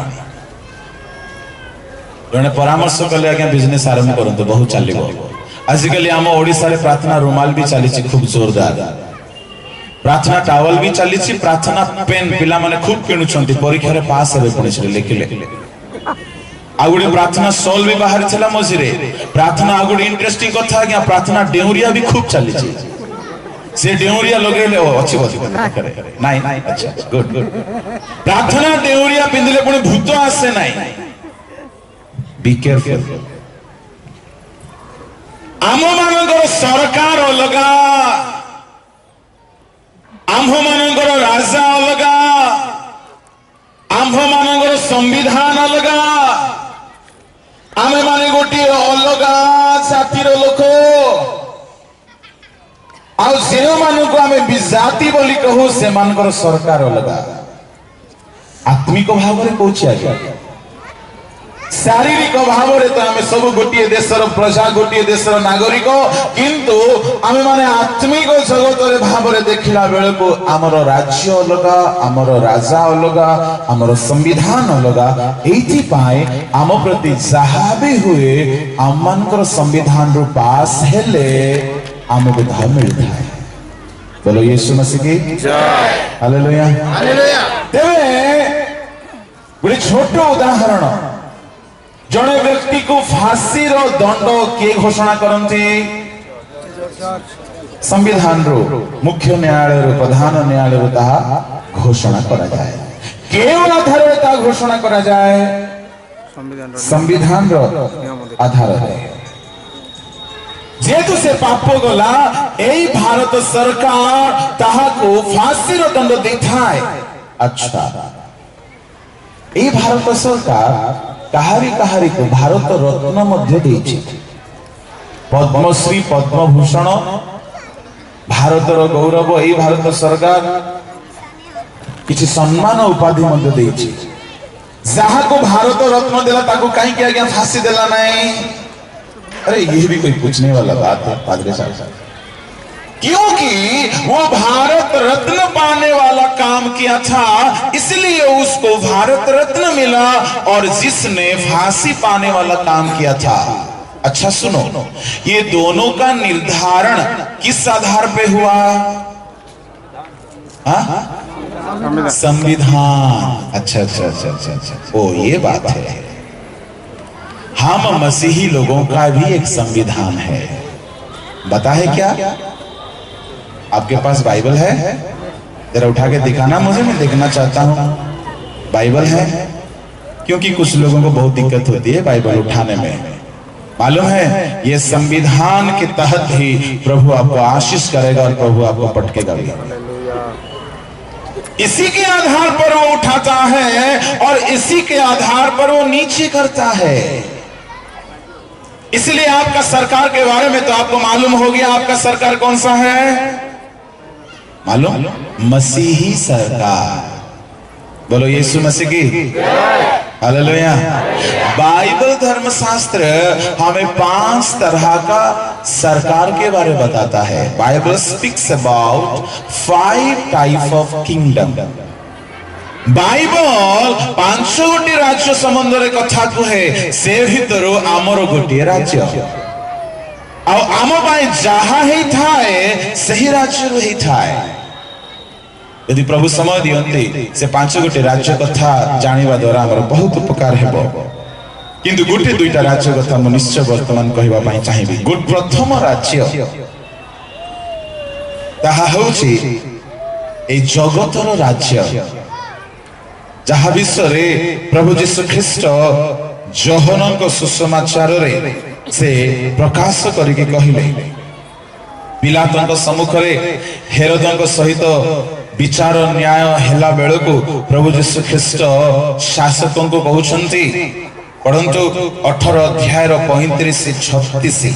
जने परामर्श कले आज्ञा बिजनेस आरंभ करंतो बहुत चलिबो। आजिकली आम ओडिसा रे प्रार्थना रुमाल भी चलीछि खूब जोरदार प्रार्थना टावल भी चलीछि प्रार्थना पेन पिला माने खूब किनुछंती परीक्षा रे पास हेबे पड़िछि लेखिले आगुडी प्रार्थना सॉल भी बाहर चला मझिरे प्रार्थना आगुडी इंटरेस्टिंग कथा आज्ञा प्रार्थना डेउरिया भी खूब चलीछि से डेउरिया लगेले अछि बछि नाही अच्छा गुड प्रार्थना डेउरिया पिंदिले पुणी भूत आसे नाही बी केयरफुल। आम मानकर सरकार अलगा आम्भ मानकर राजा अलगा आम्भ मानकर संविधान अलगा आमे माने गोटे अलगा जातिर लोक आउ से मानक आमे विजाति बोली कहू से मानकर सरकार अलगा। आत्मिक भाव रे कहूछि आगे शारीरिक भाव रे तो आमे सब गोटे देशर प्रजा गोटे देशर नागरिक किंतु आमे माने आत्मिक जगत रे भाव रे देखिला बेले को हमर राज्य अलगा हमर राजा अलगा हमर संविधान अलगा एथि पाए आम प्रति जहा भी हुए आम मानकर संविधान रो पास हेले आमको धर्म मिलता है। बोलो यीशु मसीह की जय हालेलुया हालेलुया। तेबे गोटे छोट उदाहरण जड़े व्यक्ति को फांसी रो दंड के घोषणा करती संविधान रो मुख्य न्यायालय रो प्रधान न्यायालय रो ताहा घोषणा करा जाए केवल आधार रे ता घोषणा करा जाए संविधान रो आधार रे जेतु से पाप गला एई भारत सरकार ताहा को फांसी रो दंड देथाय। अच्छा एई भारत सरकार कहारी कहारी को भारत रत्न मध्य देछि पद्मश्री पद्मभूषण भारतर गौरव एई भारत सरकार किछि सम्मान उपाधि मध्य देछि जहा को भारत रत्न देला ताको काई के आज्ञा फांसी देला नहीं। अरे ये भी कोई पूछने वाला बात है पादरी साहब क्योंकि वो भारत रत्न पाने वाला काम किया था इसलिए उसको भारत रत्न मिला और जिसने फांसी पाने वाला काम किया था। अच्छा सुनो ये दोनों का निर्धारण किस आधार पे हुआ? संविधान। अच्छा अच्छा अच्छा अच्छा अच्छा ओ ये बात है। हम मसीही लोगों का भी एक संविधान है। बता है क्या? आपके पास बाइबल है? जरा उठा के दिखाना मुझे, मैं देखना चाहता हूँ। बाइबल है? क्योंकि कुछ लोगों को बहुत दिक्कत होती है बाइबल उठाने में। मालूम है ये संविधान के तहत ही प्रभु आपको आशीष करेगा और प्रभु आपको पटकेगा भी। इसी के आधार पर वो उठाता है और इसी के आधार पर वो नीचे करता है। इसलिए आपका सरकार के बारे में तो आपको मालूम हो गया, आपका सरकार कौन सा है मालूम? मसीही सरकार। बोलो यीशु मसीह की हालेलुया। बाइबल धर्मशास्त्र हमें 5 तरह का सरकार के बारे में बताता है। Bible speaks about 5 type of kingdom. Bible 5 गोटी राज्य संबंध कथा कहे, से भीतर आमर गोटे राज्य आम जहा ही थाए सही राज्य ही थाए। यदि प्रभु समय दियंती से 5 गोटे राज्य कथा जानिबा द्वारा हमर बहुत उपकार हेबो। किंतु गोटे 2टा राज्य कथा म निश्चय वर्तमान कहबा पई चाहिबी। प्रथम राज्य ताहा होछि ए जगतर राज्य, जहा विषय प्रभु यीशु ख्रीष्ट जोहनक सुसमाचार रे से प्रकाश करके कहिले। पिलातों सम्मुख में हेरोदों सहित विचार न्याय हेला बेलू प्रभु यीशु ख्रीष्ट शासकों को कहते पढ़ंतु 18 अध्याय 35-36।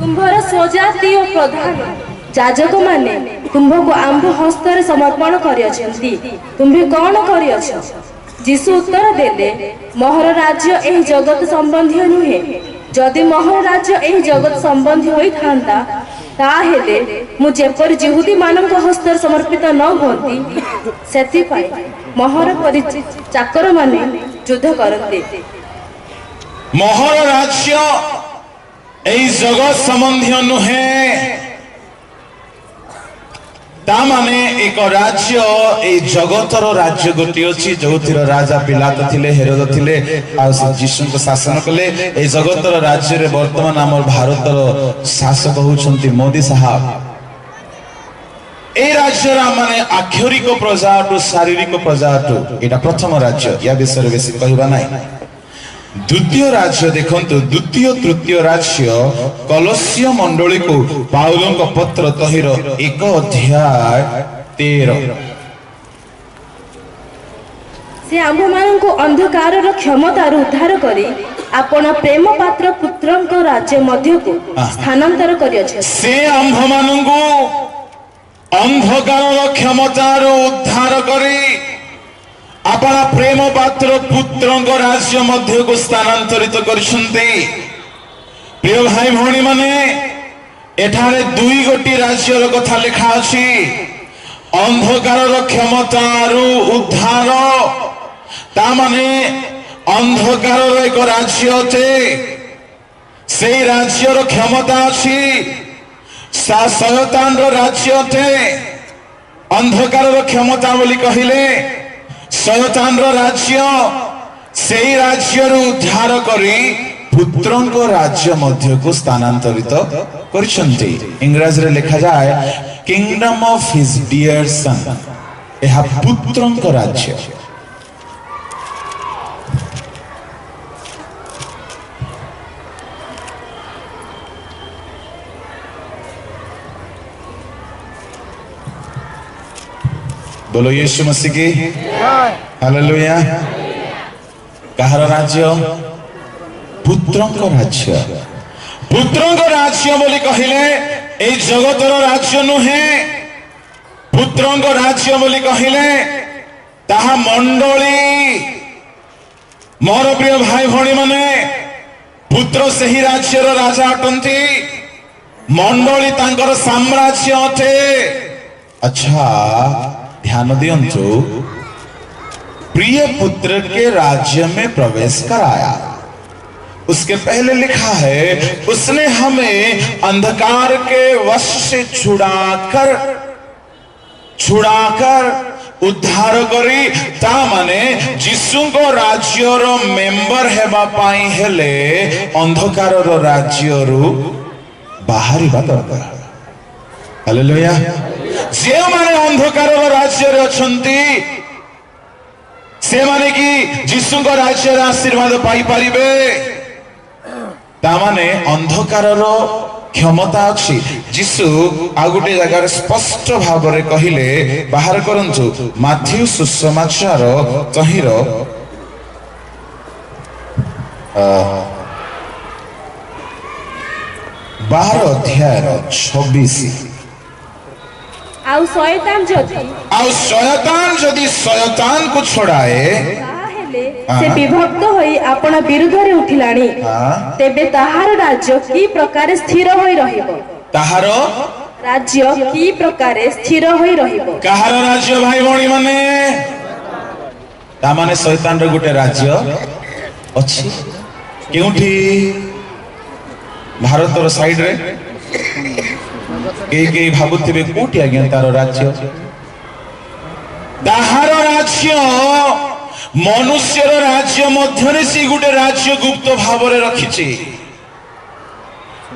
तुम्भर स्वजाति और प्रधान जाजक माने तुम्भ को आंब हस्तर समर्पण करियछंती, तुम्भे कौन करियछ? यीशु उत्तर देले, मोहर राज्य एही जगत संबंधी नुहे। जदि मोहर राज्य एही जगत संबंधी होई थांता ताहेले मु जेपर यहूदी मानक हस्तर समर्पित न होती सेति पाई मोहर परि चाकर माने युद्ध करते। मोहर राज्य एही जगत संबंधी नुहे, ता माने एक राज्य ए जगतर राज्य गोटी अछि जो राजा पिलात थिले, हेरोद थिले आ यीशु को शासन कले। ए जगतर राज्य रे वर्तमान हमर भारतर शासक होछंती मोदी साहब। ए राज्य रा माने आक्षरिक प्रजाटु शारीरिक प्रजाटु एटा प्रथम राज्य, या विषय बेसी कहबा नै। द्वितीय राज्य देखंतु, द्वितीय तृतीय राज्य कलस्य मंडली को पाउलों का पत्र तहिर 1 अध्याय 13। से आंभ मान को अंधकार क्षमतार उद्धार करी आपण प्रेम पात्र पुत्र राज्य मध्य को स्थानांतर करियछ। से आंभ मान को अंधकार क्षमतार उद्धार करी अपना प्रेम पात्र पुत्र राज्य मध्य को स्थानांतरित करछन्ते। प्रिय भाई भौणी माने एठारे 2 गोटी राज्यर कथा लिखा अछि। अंधकार क्षमतारु उद्धार ता माने अंधकार एक राज्य अछे, से राज्यर क्षमता अछि शैतान राज्य अछे। अंधकार क्षमता बोली कहिले शैतान राज्य, से राज्य उद्धार करी पुत्र राज्य मध्य को स्थानांतरित करछन्ते। इंग्रजी रे लिखा जाए kingdom of his dear son, यह पुत्र राज्य। बोलो यीशु मसीह की हालेलुया। कहार राज्य? पुत्रंक राज्य। पुत्रंक राज्य बोली कहिले ए जगतर राज्य नुहे। पुत्रंक राज्य बोली कहिले ताहा मंडली। मोर प्रिय भाई भौणी माने पुत्र सही राज्यर राजा अटंती, मंडली तांकर साम्राज्य अटे। अच्छा ध्यान दियंतु, प्रिय पुत्र के राज्य में प्रवेश कराया। उसके पहले लिखा है उसने हमें अंधकार के वश से छुड़ाकर उद्धार करी। ता माने यीशु को राज्यर मेंबर हेबा पाई हेले अंधकार राज्यरू बाहरी दरकार। हालेलुया। जे माने अंधकार राज्य रे अछंती से से माने कि जीशु को राज्य आशीर्वाद पाई परिबे तामाने अंधकार क्षमता अच्छी जीशु आ गोटे जगह स्पष्ट भाव में कहिले बाहर करंतु माथ्यू सुसमाचार तहिर 12 अध्याय 26 आउ शयतान जदि शयतान को छोड़ाए से विभक्त होई आपण विरुद्ध रे उठिलाणी तेबे ताहार राज्य की प्रकार स्थिर होई रहिबो ताहार राज्य की प्रकार स्थिर होई रहिबो कहार राज्य भाई भौणी माने ता माने शैतान रे गुटे राज्य अछि केउठी भारत रो साइड रे के भाबुथिबे कोठी आज्ञा तार राज्य ताहार राज्य मनुष्यर राज्य मध्य से गोटे राज्य गुप्त भाव में रखी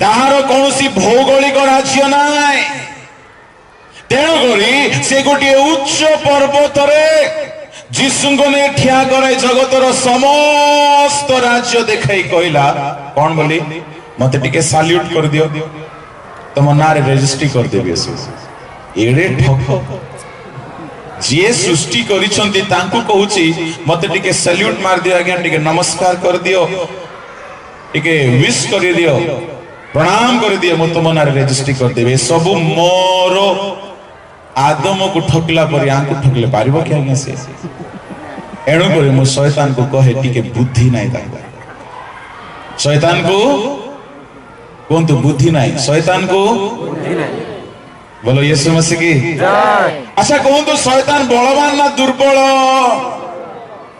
ताहार कौन भौगोलिक राज्य नाय तेणुक से गोटे उच्च पर्वत जीशु ने ठिया करे जगतर समस्त राज्य देखाई कहला कौन बोली मत टिके साल्यूट कर दियो तुम ना रेजिस्ट्री कर देबे एड़े ठक जे सृष्टि करिसंती तांकु कहूची मते टिके सैल्यूट मार दियो आज्ञा टिके नमस्कार कर दियो टिके विश कर दियो प्रणाम कर दियो मो तुम ना रेजिस्ट्री कर देबे सब मोर आदम को ठकला पर आंकु ठकले पारिबो कि आज्ञा से एणु करे मो शैतान को कहे टिके बुद्धि नाही ता शैतान को कोंतु बुद्धि नाही शैतान को बुद्धि नाही बोलो यीशु मसीह की जय। अच्छा कौन तो शैतान बलवान ना दुर्बल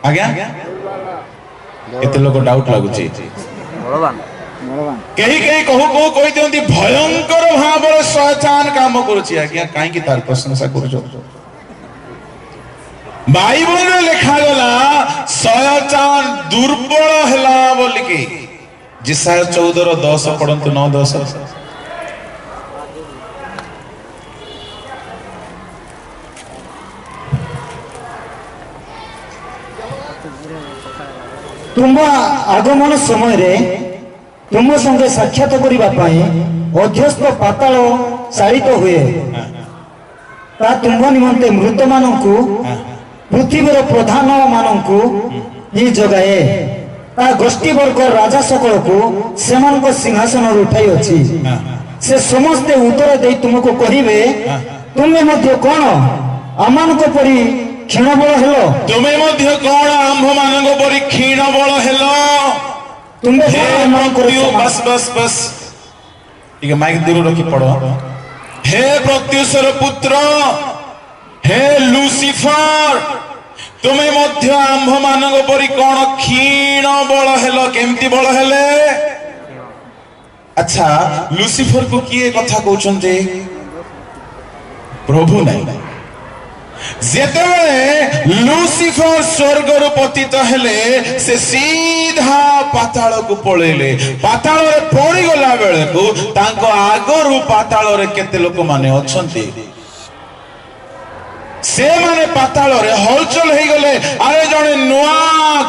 आज्ञा एते लोग डाउट लागुची बलवान कहीं कहीं कहू कहि दियंती भयंकर भाव रे शैतान काम करूची आज्ञा काहे की तार प्रशंसा करूछो बाइबल रे लिखा गला शैतान दुर्बल हला बोली की जिसाया 14:10 पढ़ंतु 9:10 तुम आगमन समय रे तुम संगे साक्षात करिबा पई अध्यस्त पाताल चालित हुए ता तुम निमंते मृत मानकु पृथ्वीर प्रधान मानकु ही जगाए ता गोष्ठी वर्ग राजा सकल को सेमान को सिंहासन उठाई अछि से समस्त उत्तर दे तुमको कहिबे तुमे मध्य कोन अमान को परी क्षीण बल हेलो तुमे मध्य कोन आंभ मानंग परी क्षीण बल हेलो तुमे बस बस बस ठीक है माइक दूर रखी पढ़ो हे प्रत्युषर पुत्र हे लूसीफर तुमे मध्य आंभ मानंग परी कोन क्षीण बल हेलो केमती बल हेले अच्छा लूसीफर को किए कथा कहउचंते प्रभु नहीं जेतेबेले लूसीफर स्वर्गर पतित हेले से सीधा पाताल को पळेले पाताल रे पड़ी गला बेले को तांको आगरु पाताल रे केते लोक माने अछंती से माने पाताल रे हलचल हे गले अरे जने नुआ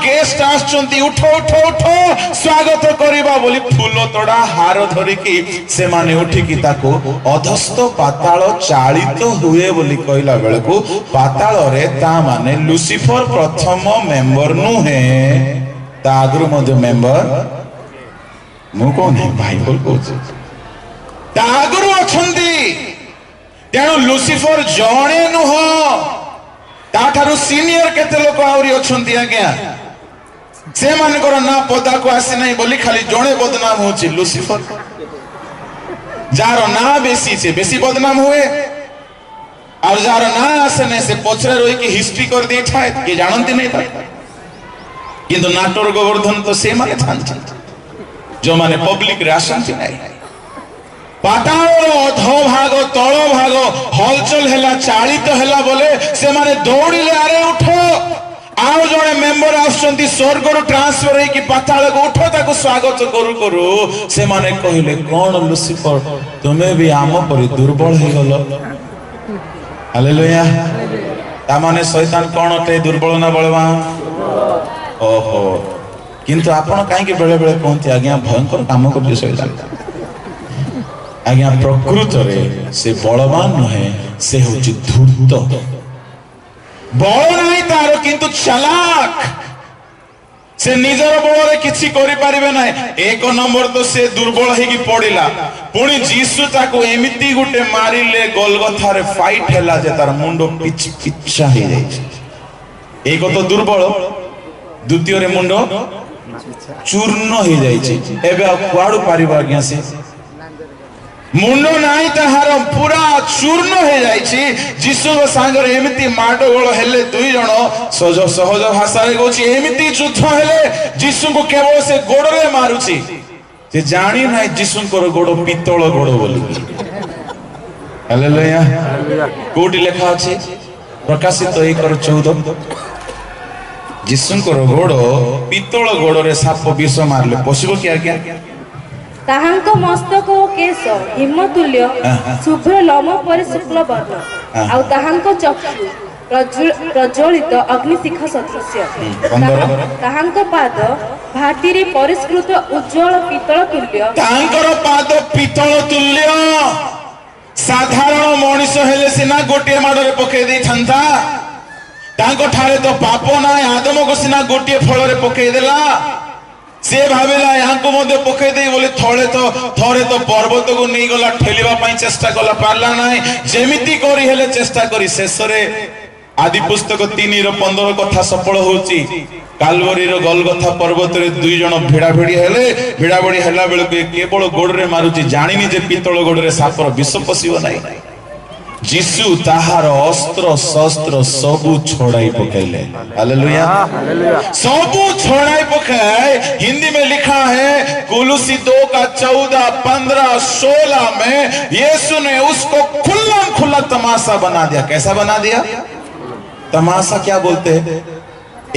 गेस्ट आछंती उठो उठो उठो स्वागत करिबा बोली फूल तोड़ा हार धरि की से माने उठी की ताको अधस्थ पाताल चालित हुए बोली कहला बेले को पाताल रे ता माने लूसीफर प्रथम मेंबर नु है ता आगरु मध्य मेंबर मु कोन है बाइबल को ता आगरु अछंती तेणु लूसीफर जणे नुह ताठारु सीनियर केते लोक आउरी अछंती आज्ञा से मानकर ना पदा को आसी नहीं बोली खाली जणे बदनाम होची लूसीफर जार ना बेसी से बेसी बदनाम हुए और जार ना आसे नहीं से पछरे रोई की हिस्ट्री कर दी ठाए के जानंती नहीं था किंतु नाटोर गोवर्धन तो से माने थान जो माने पब्लिक रे आसंती नहीं पाताल अधो भाग तल भाग हलचल हेला चालित हेला बोले से माने दौड़िले अरे उठो आउ जने मेंबर आछंती स्वर्ग रु ट्रांसफर हे कि पाताल को उठो ताको स्वागत करू करू से माने कहिले कोन लूसीफर तुमे भी आम परि दुर्बल हे गलो हालेलुया ता माने शैतान कोन अटे दुर्बल ना बलवान ओहो किंतु आपण कहीं बेले बेले कहते आज्ञा भयंकर काम कर आज्ञा प्रकृत से बलवान नुहे से हूँ धूर्त बल नहीं तार किंतु चलाक से निजर बल किसी करें ना एक नंबर तो से दुर्बल होगी पड़ा पुणी जीसु ताको एमिति गुटे मारिले गोलगथार फाइट हैला जे तार मुंड पिछा हो जाए एक तो दुर्बल द्वितीय रे मुंड चूर्ण हो जाए कुआड़ू पार आज्ञा से मुंड नाई ताहार पूरा चूर्ण हो जाए जीशु सांगर एमिति माडगोल हेले दुई जण सहज सहज भाषा रे कहूची एमिति युद्ध हेले जीशु को केवल से गोड़े मारुची जे जानी ना जीशु को गोड़ पितल गोड़ बोली हालेलुया कोठी लिखा अछि प्रकाशित 1:14 जीशु को गोड़ पितल गोड़ रे साप विष मारले पशिबो कि आज्ञा ताहांक मस्तक ओ केश हिमतुल्य शुभ्र लोम परि शुक्ल वर्ण आउ ताहांक चक्षु प्रज्वलित अग्निशिखा सदृश्य ताहांक पाद भाटी रे परिष्कृत उज्जवल पितल तुल्य तांकर पाद पितल तुल्य साधारण मनुष्य हेले सिना गोटे माडरे पके दे थंता तांको ठारे तो पाप ना आदम को सिना गोटे फल रे पके देला से भाविला यहाँ को मध्य पकई दे बोले थोड़े तो पर्वत को नहीं गला ठेलिबा पई चेष्टा कला पारला नाही जेमिति करी हेले चेष्टा करी शेष रे आदि पुस्तक 3:15 कथा सफल होची कालवरी रो गलगथा पर्वत रे दुई जण भिड़ा भिड़ी हेला बेले केवल गोड़ रे मारुची जानिनी जे पितल गोड़ रे सापर विष पसिबो नाही जीसु ताहार अस्त्र शस्त्र सबु छोड़ाई पकैले हालेलुया सबु छोड़ाई पकाए हिंदी में लिखा है कुलुसी 2:14 15 16 में यीशु ने उसको खुल्लम खुल्ला तमाशा बना दिया कैसा बना दिया तमाशा क्या बोलते हैं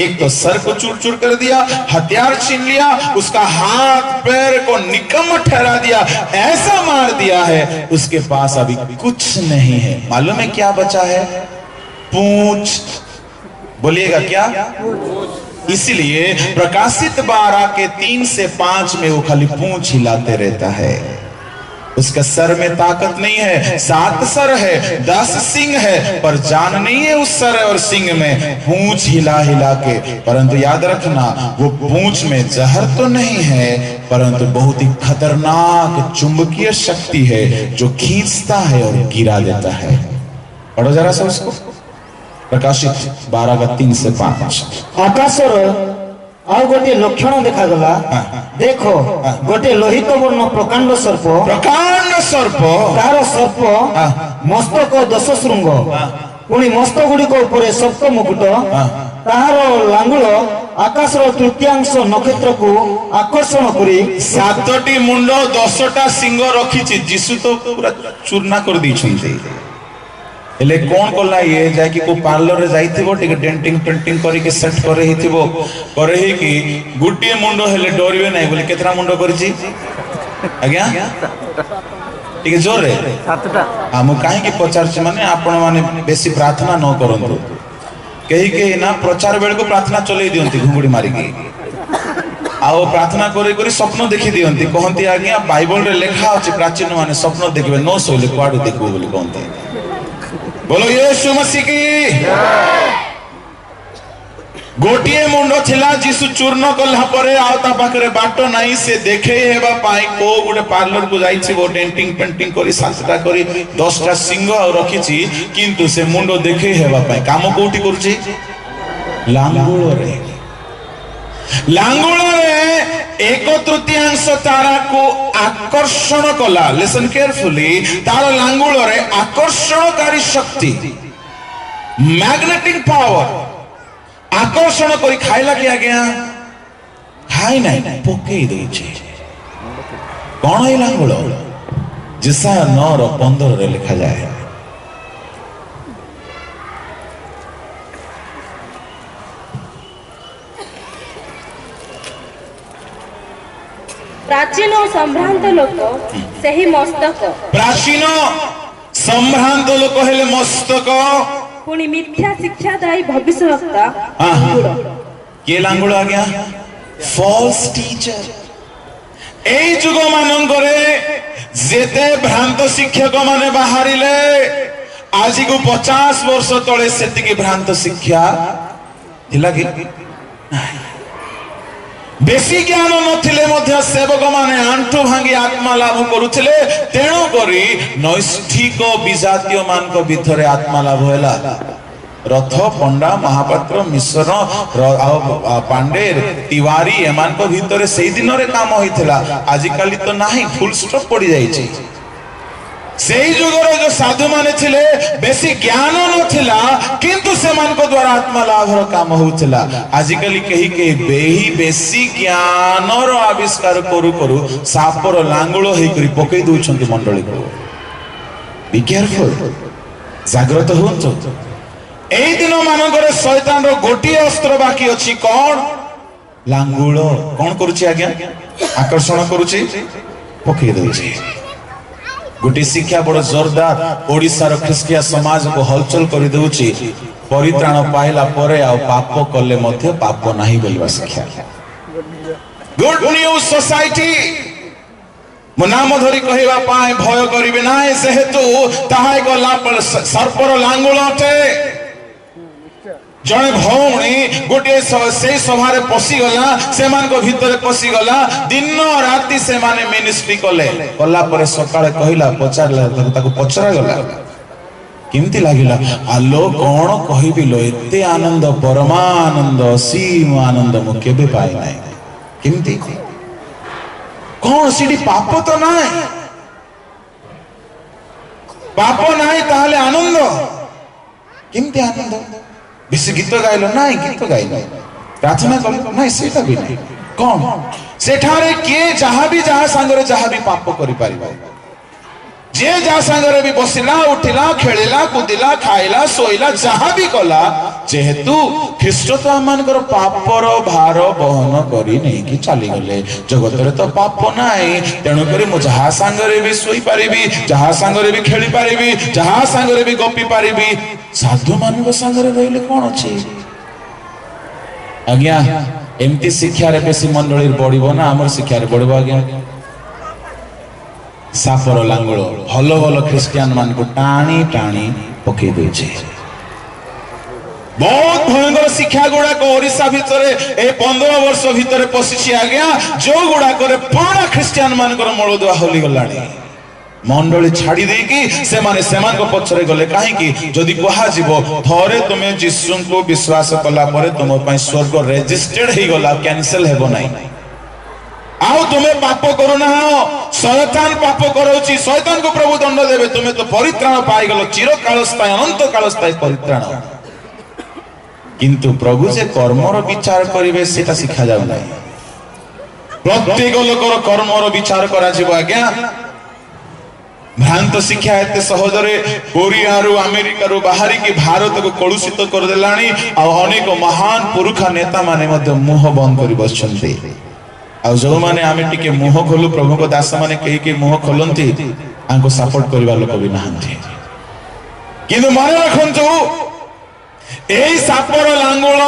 एक तो सर को चूर चूर कर दिया हथियार छीन लिया उसका हाथ पैर को निकम्म ठहरा दिया ऐसा मार दिया है उसके पास अभी कुछ नहीं है मालूम है क्या बचा है पूंछ बोलिएगा क्या इसलिए प्रकाशित 12 के 3 से 5 में वो खाली पूंछ हिलाते रहता है उसका सर में ताकत नहीं है 7 सर है 10 सिंग है पर जान नहीं है उस सर और सिंग में पूंछ हिला हिला के परंतु याद रखना वो पूंछ में जहर तो नहीं है परंतु बहुत ही खतरनाक चुंबकीय शक्ति है जो खींचता है और गिरा देता है पढ़ो जरा सा उसको प्रकाशित 12 का 3 से 5 आकाशर आउ गोटे लक्षण देखा गला देखो गोटे लोहित वर्ण प्रकांड सर्प तार सर्प मस्तक 10 श्रृंग पुणी मस्त गुड़िक उपरे सप्त मुकुट ताहार लांगुल आकाशर तृतीयांश नक्षत्र को आकर्षण करी 7टी मुंड 10टा सिंह रखी जीशु तो पूरा चूर्णा कर दी हेले कौन कला ये जाकि को पार्लर रे जाइथिबो टिके डेंटिंग पेंटिंग करी के सेट करे हिथिबो करे ही कि गुटिए मुंड हेले डरबे नाही बोले केतरा मुंड करछि आज्ञा टिके जोर रे 7टा हम काहे कि पचारछि माने आपण माने बेसी प्रार्थना न करंतु कहि के ना प्रचार बेल को प्रार्थना चले दियंती घुंगुडी मारी के आओ प्रार्थना करे करी स्वप्न देखि दियंती कहंती आज्ञा बाइबल रे लिखा अछि प्राचीन माने स्वप्न देखबे न सोले कुआडू देखबो बोली कहंती बोलो यीशु मसीह की गोटिए मुंड थिला जीसु चूर्ण कला परे आउता पाखरे बाटो नाही से देखे हेबा पाई को गुडे पार्लर को जाईछि वो डेंटिंग पेंटिंग करी 7टा करी 10टा सिंह रखिछि किंतु से मुंड देखे हेबा पाई काम कोठी करछि लांगुल रे 1/3 तारा को आकर्षण कला लिसन केयरफुली तार लांगुल रे आकर्षणकारी शक्ति मैग्नेटिक पावर आकर्षण करी खाइला कि आज्ञा खाई नहीं पकई दे कौन है लांगुल जिसा 9:15 रे लिखा जाए प्राचीन और संभ्रांत लोक सही मस्तक प्राचीन संभ्रांत लोक हेले मस्तक पुणी मिथ्या शिक्षा दायी भविष्यवक्ता किए लांगुल आज्ञा फॉल्स टीचर एई जुग मानंकरे जेते भ्रांत शिक्षक माने बाहरिले आज को 50 वर्ष तले सेतिकी भ्रांत शिक्षा थिला कि बेसी ज्ञान नथिले मध्य सेवक माने आंठु भांगी आत्मा लाभ करुथिले तेणु करी नैष्ठिक विजातीय मानक भितरे आत्मा लाभ होला रथ पंडा महापात्र मिश्र पांडे तिवारी एमान को भितरे सेई दिन रे काम होइथिला आजिकाली तो नाही फुल स्टॉप पड़ी जाइछि सेई जुगर जो साधु माने थिले बेसी ज्ञान नथिला किंतु सेमान को द्वारा आत्मा लाभर काम होउथिला आजिकाली कही बेही बेसी ज्ञान रो आविष्कार करू करू सापर लांगुल हेई करी पकई दोछंती मंडली को बी केयरफुल जाग्रत होंतो एई दिन मानकर शैतान रो गोटी अस्त्र बाकी अछि कोन लांगुल कोन करूची आज्ञा आकर्षण करूची पकई दोछि गोटे शिक्षा बड़ जोरदार ओडिशार ख्रिस्टिया समाज को हलचल कर देउछि परित्राण पाइला परे आ पाप कले मध्य पाप नाही बोलवा शिक्षा गुड न्यूज सोसाइटी मो नाम धरी कहवा पाए भय करिवे नाही जेहेतु ताहा एक सर्पर लांगुल अटे जने भौणी गोटे से सभारे पसी गला सेमान को भितरे पसी गला दिन राति से माने मिनिस्ट्री कले कला परे सकाळे कहिला पचारला ताको पचरा गला किमती लागिला आलो कोन कहिबिलो एते आनंद परमानंद असीम आनंद मु केबे पाइ नाही किमती कोन सिडी पाप तो नाही पाप नाही ताहले आनंद किमती आनंद बेसी गीत गाइलो नाही गीत गाइलो प्रार्थना कलो नाही सेटा भी नाही कोन सेठारे के जहां भी जहां संगरे जहां भी पाप करि पारिबा जे जा संगरे भी बसिला उठिला खेलिला कुदिला खाइला सोइला जहां भी कला जेहेतु ख्रीष्ट तो आमानकर पापर भार बहन करी नहीं कि चली गले जगत रे तो पाप नाही तेणु करी मु जहां संगरे भी सोई पारिबी जहां संगरे भी खेली पारिबी जहां संगरे भी गपी पारिबी साधु मानव संगरे रहिले कोन अछि आज्ञा एमती शिक्षा रे बेसी मंडली बढ़िबो ना हमर शिक्षा रे बढ़िबो आज्ञा सापर लांगुल भलो भलो ख्रिस्टियान मान को टाणी टाणी पकई देछे बहुत भयंकर शिक्षा गुड़ा को ओडिशा भितरे ए 15 वर्ष भितरे पसिछि आज्ञा जो गुड़ा करे पूरा ख्रिस्टियान मान को मोळ दुआ होली गलाणी मंडली छाड़ी देकी से माने सेमान को पछरे गले काहे कि जदी कहा जीवो थरे तुमे यीशु को विश्वास कला परे तुम पई स्वर्ग रजिस्टर्ड हे गला कैंसिल हेबो नाही आओ तुम्हें पाप करो ना शैतान पाप करोची शैतान को प्रभु दंड देवे तुम्हें तो परित्राण पाई गलो चिरकाल स्थायी अनंत काल स्थायी परित्राण किंतु प्रभु जे कर्मर विचार करिवे सेटा शिखा जाउ नाही प्रत्येक लोकर कर्मर विचार करा जिवो आज्ञा भ्रांत शिक्षा एते सहजरे कोरिया रु अमेरिका रु बाहरी की भारत को कलुषित कर देलानी आ अनेक महान पुरुष नेता माने मध्य मुह बंद करि बसछन्ते आ जो माने आमे टिके मुह खोलु प्रभु को दास माने के मुह खोलंती आंको सपोर्ट करबा लोक भी नाहंती किंतु माने रखंतु एई सापर लांगुल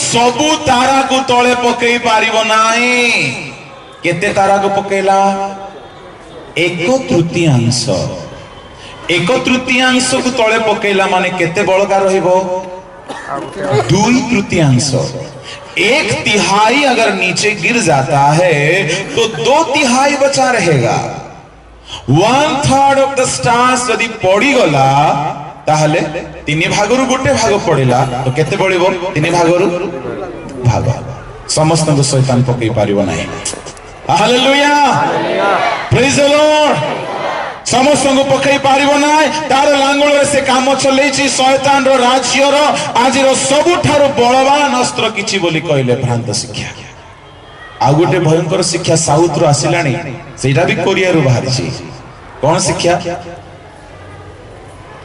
सबु तारा को तळे पकई पारिबो नाही केते तारा को पकेला एक तृतीयांश को तळे पकेला माने केते बळका रहिबो 2/3 1/3 अगर नीचे गिर जाता है तो 2/3 बचा रहेगा 1/3 ऑफ द स्टार्स यदि पड़ी गला ताहले 3 भागरु गोटे भाग पड़िला तो केते बळिबो 3 भागरु भाग समस्त को शैतान पकई पारिबो नाही हालेलुया प्रेज द लॉर्ड समस्त को पकई पारिबो नाही तार लांगुल रे से काम चलेछि शैतान रो राज्य रो आज रो सबुठारो बलवान अस्त्र किछि बोली कहले भ्रांत शिक्षा आ गोटे भयंकर शिक्षा साउथ रो आसिलानी सेटा भी कोरिया रो बाहरिछि कोन शिक्षा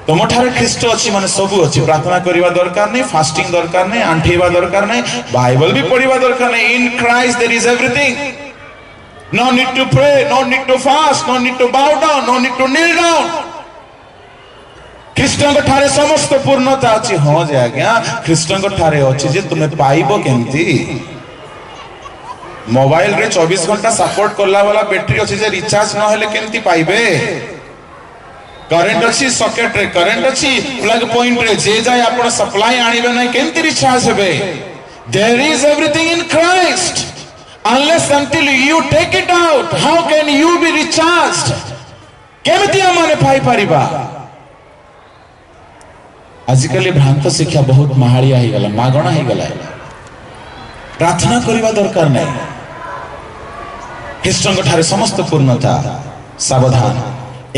तुम ठारे ख्रीष्ट अछि माने सबु अछि प्रार्थना करिवा दरकार नै फास्टिंग दरकार नै आंठेवा दरकार नै बाइबल भी पढिवा दरकार नै in Christ there is everything no need to pray no need to fast no need to bow down no need to kneel down ଖ୍ରୀଷ୍ଟଙ୍କ ଠାରେ ସମସ୍ତ ପୂର୍ଣ୍ଣତା ଅଛି। ହଁ ଯେ ଆଜ୍ଞା ଖ୍ରୀଷ୍ଟଙ୍କ ଠାରେ ଅଛି ଯେ ତୁମେ ପାଇବ କେମିତି? मोबाइल रे 24 घंटा सपोर्ट करला वाला बैटरी अच्छी जे रिचार्ज न हेले केमती पाइबे? करंट अच्छी सॉकेट रे करंट अच्छी प्लग पॉइंट रे जे जाय आपण सप्लाई आनिबे नै केमती रिचार्ज हेबे? There is everything in Christ unless until you take it out how can you be recharged? केमती हमने पाई परिबा? आजिकल भ्रांत शिक्षा बहुत महालिया ही गला, मागणा ही गला। प्रार्थना करबा दरकार नहीं। ख्रीष्टଙ୍କ ଠାରେ ସମସ୍ତ ପୂର୍ଣ୍ଣତା। ସାବଧାନ,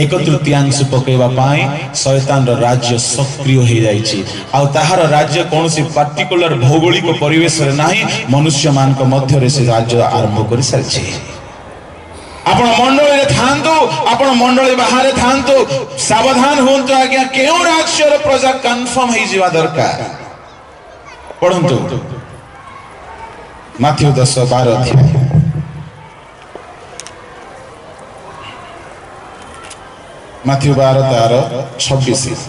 1/3 ପକେଇବା ପାଇଁ ଶୟତାନର ରାଜ୍ୟ ସକ୍ରିୟ ହୋଇଯାଇଛି। ଆଉ ତାହାର ରାଜ୍ୟ କୌଣସି ପାର୍ଟିକୁଲାର ଭୌଗୋଳିକ ପରିବେଶରେ ନାହିଁ, ମନୁଷ୍ୟମାନଙ୍କ ମଧ୍ୟରେ ସେ ରାଜ୍ୟ ଆରମ୍ଭ କରିସାରିଛି। ଆପଣ ମଣ୍ଡଳୀରେ ଥାଆନ୍ତୁ, ଆପଣ ମଣ୍ଡଳୀ ବାହାରେ ଥାଆନ୍ତୁ, ସାବଧାନ ହୁଅନ୍ତୁ ଆଜ୍ଞା। କେଉଁ ରାଜ୍ୟର ପ୍ରଜା କନଫର୍ମ ହେଇଯିବା ଦରକାର। ପଢନ୍ତୁ ମାଥ୍ୟୁ 10:12 ଅଧ୍ୟାୟ। माथ्यू 12:26।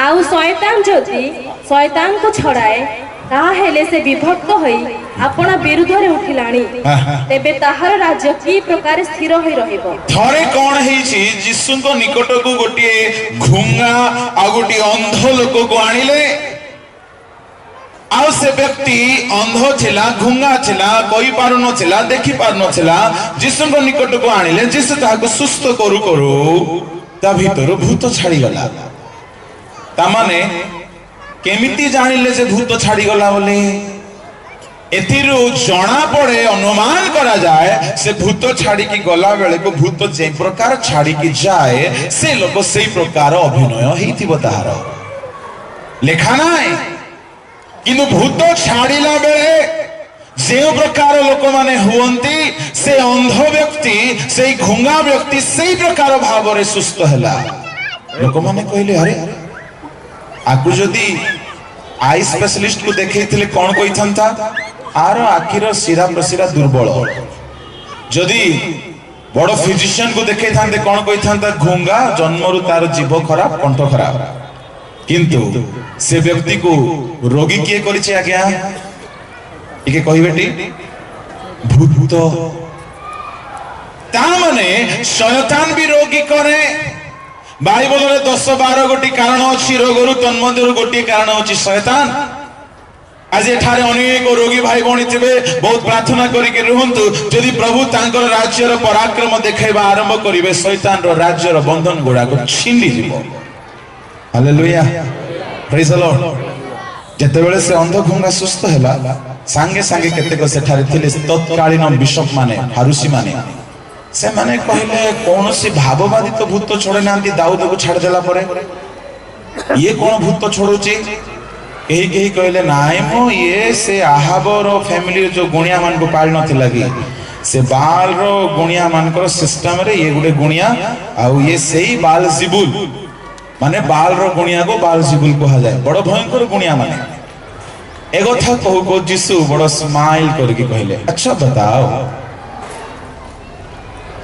आउ शैतान जदि शैतान को छड़ाए ताहेले से विभक्त होई आपण विरुद्ध रे उठिलाणी, तेबे ताहार राज्य की प्रकार स्थिर होई रहइबो। थरे कोन हेछि यीशु को निकट को गोटी घुंगा आ गोटी अंध लोक को आनिले। आउ से व्यक्ति अंध थिला, घुंगा थिला, कहि पारु नथिला, देखि पारु नथिला। यीशु को निकट को आनिले, यीशु ताको सुस्थ करू करू ता भीतर भूत छाड़ी गला। ता माने केमिति जानिले जे भूत छाड़ी गला बोले? एथिरु जणा पड़े, अनुमान करा जाए से भूत छाड़ी की गला बेले को भूत जे प्रकार छाड़ी की जाए से लोक सेई प्रकार अभिनय हेतिबो ताहार लेखा नाय। किंतु भूत छाड़िला बेले जे प्रकार लोक माने हुवंती से अंध व्यक्ति से घुंगा व्यक्ति से प्रकार भाव रे सुस्थ हैला। लोक माने कहले अरे आकु जदी आई स्पेशलिस्ट को देखैथिले कोन कहिथंता आर आखिर सिरा प्रसिरा दुर्बल। जदी बड़ फिजिशियन को देखैथांते कोन कहिथंता घुंगा, जन्मरु तार जीव खराब, कंठ खराब। किंतु से व्यक्ति को रोगी किए करिছে आज्ञा टिके कहिबेटी? भूत। ता माने शयतान भी रोगी करे। बाइबल रे 10-12 गोटी कारण अछि रोगरु, तन्मध्यरु गोटी कारण अछि शयतान। आज एठारे अनेक रोगी भाई भणी थिबे, बहुत प्रार्थना करिके रहंतु जदि प्रभु तांकर राज्यर पराक्रम देखाइबा आरंभ करिवे, शयतान रो राज्यर बंधन गोडा को छिंडी जिवो। Hallelujah, praise the Lord. जेतेबेले से अंध घुंगा सुस्थ हैला, सांगे सांगे केतेक सेठारे थिले तत्कालीन बिशप माने, फारुसी माने, से माने कहले कोनोसी भाववादी तो भूत छोड़े नांती दाऊद को छाड़ देला परे ये कोन भूत छोड़ुची? केही केही कहले नाइ मो ये से आहाब रो फैमिली जो गुणिया मान को पाल नथिला कि से बाल रो गुणिया मान को सिस्टम रे ये गुडे गुणिया आउ ये सेही बाल जिबुल माने बाल रो गुणिया को बाल जिबुल कहा जाए। बड़ भयंकर गुणिया माने ए कथा कहू को यीशु बड़ स्माइल करके कहले अच्छा बताओ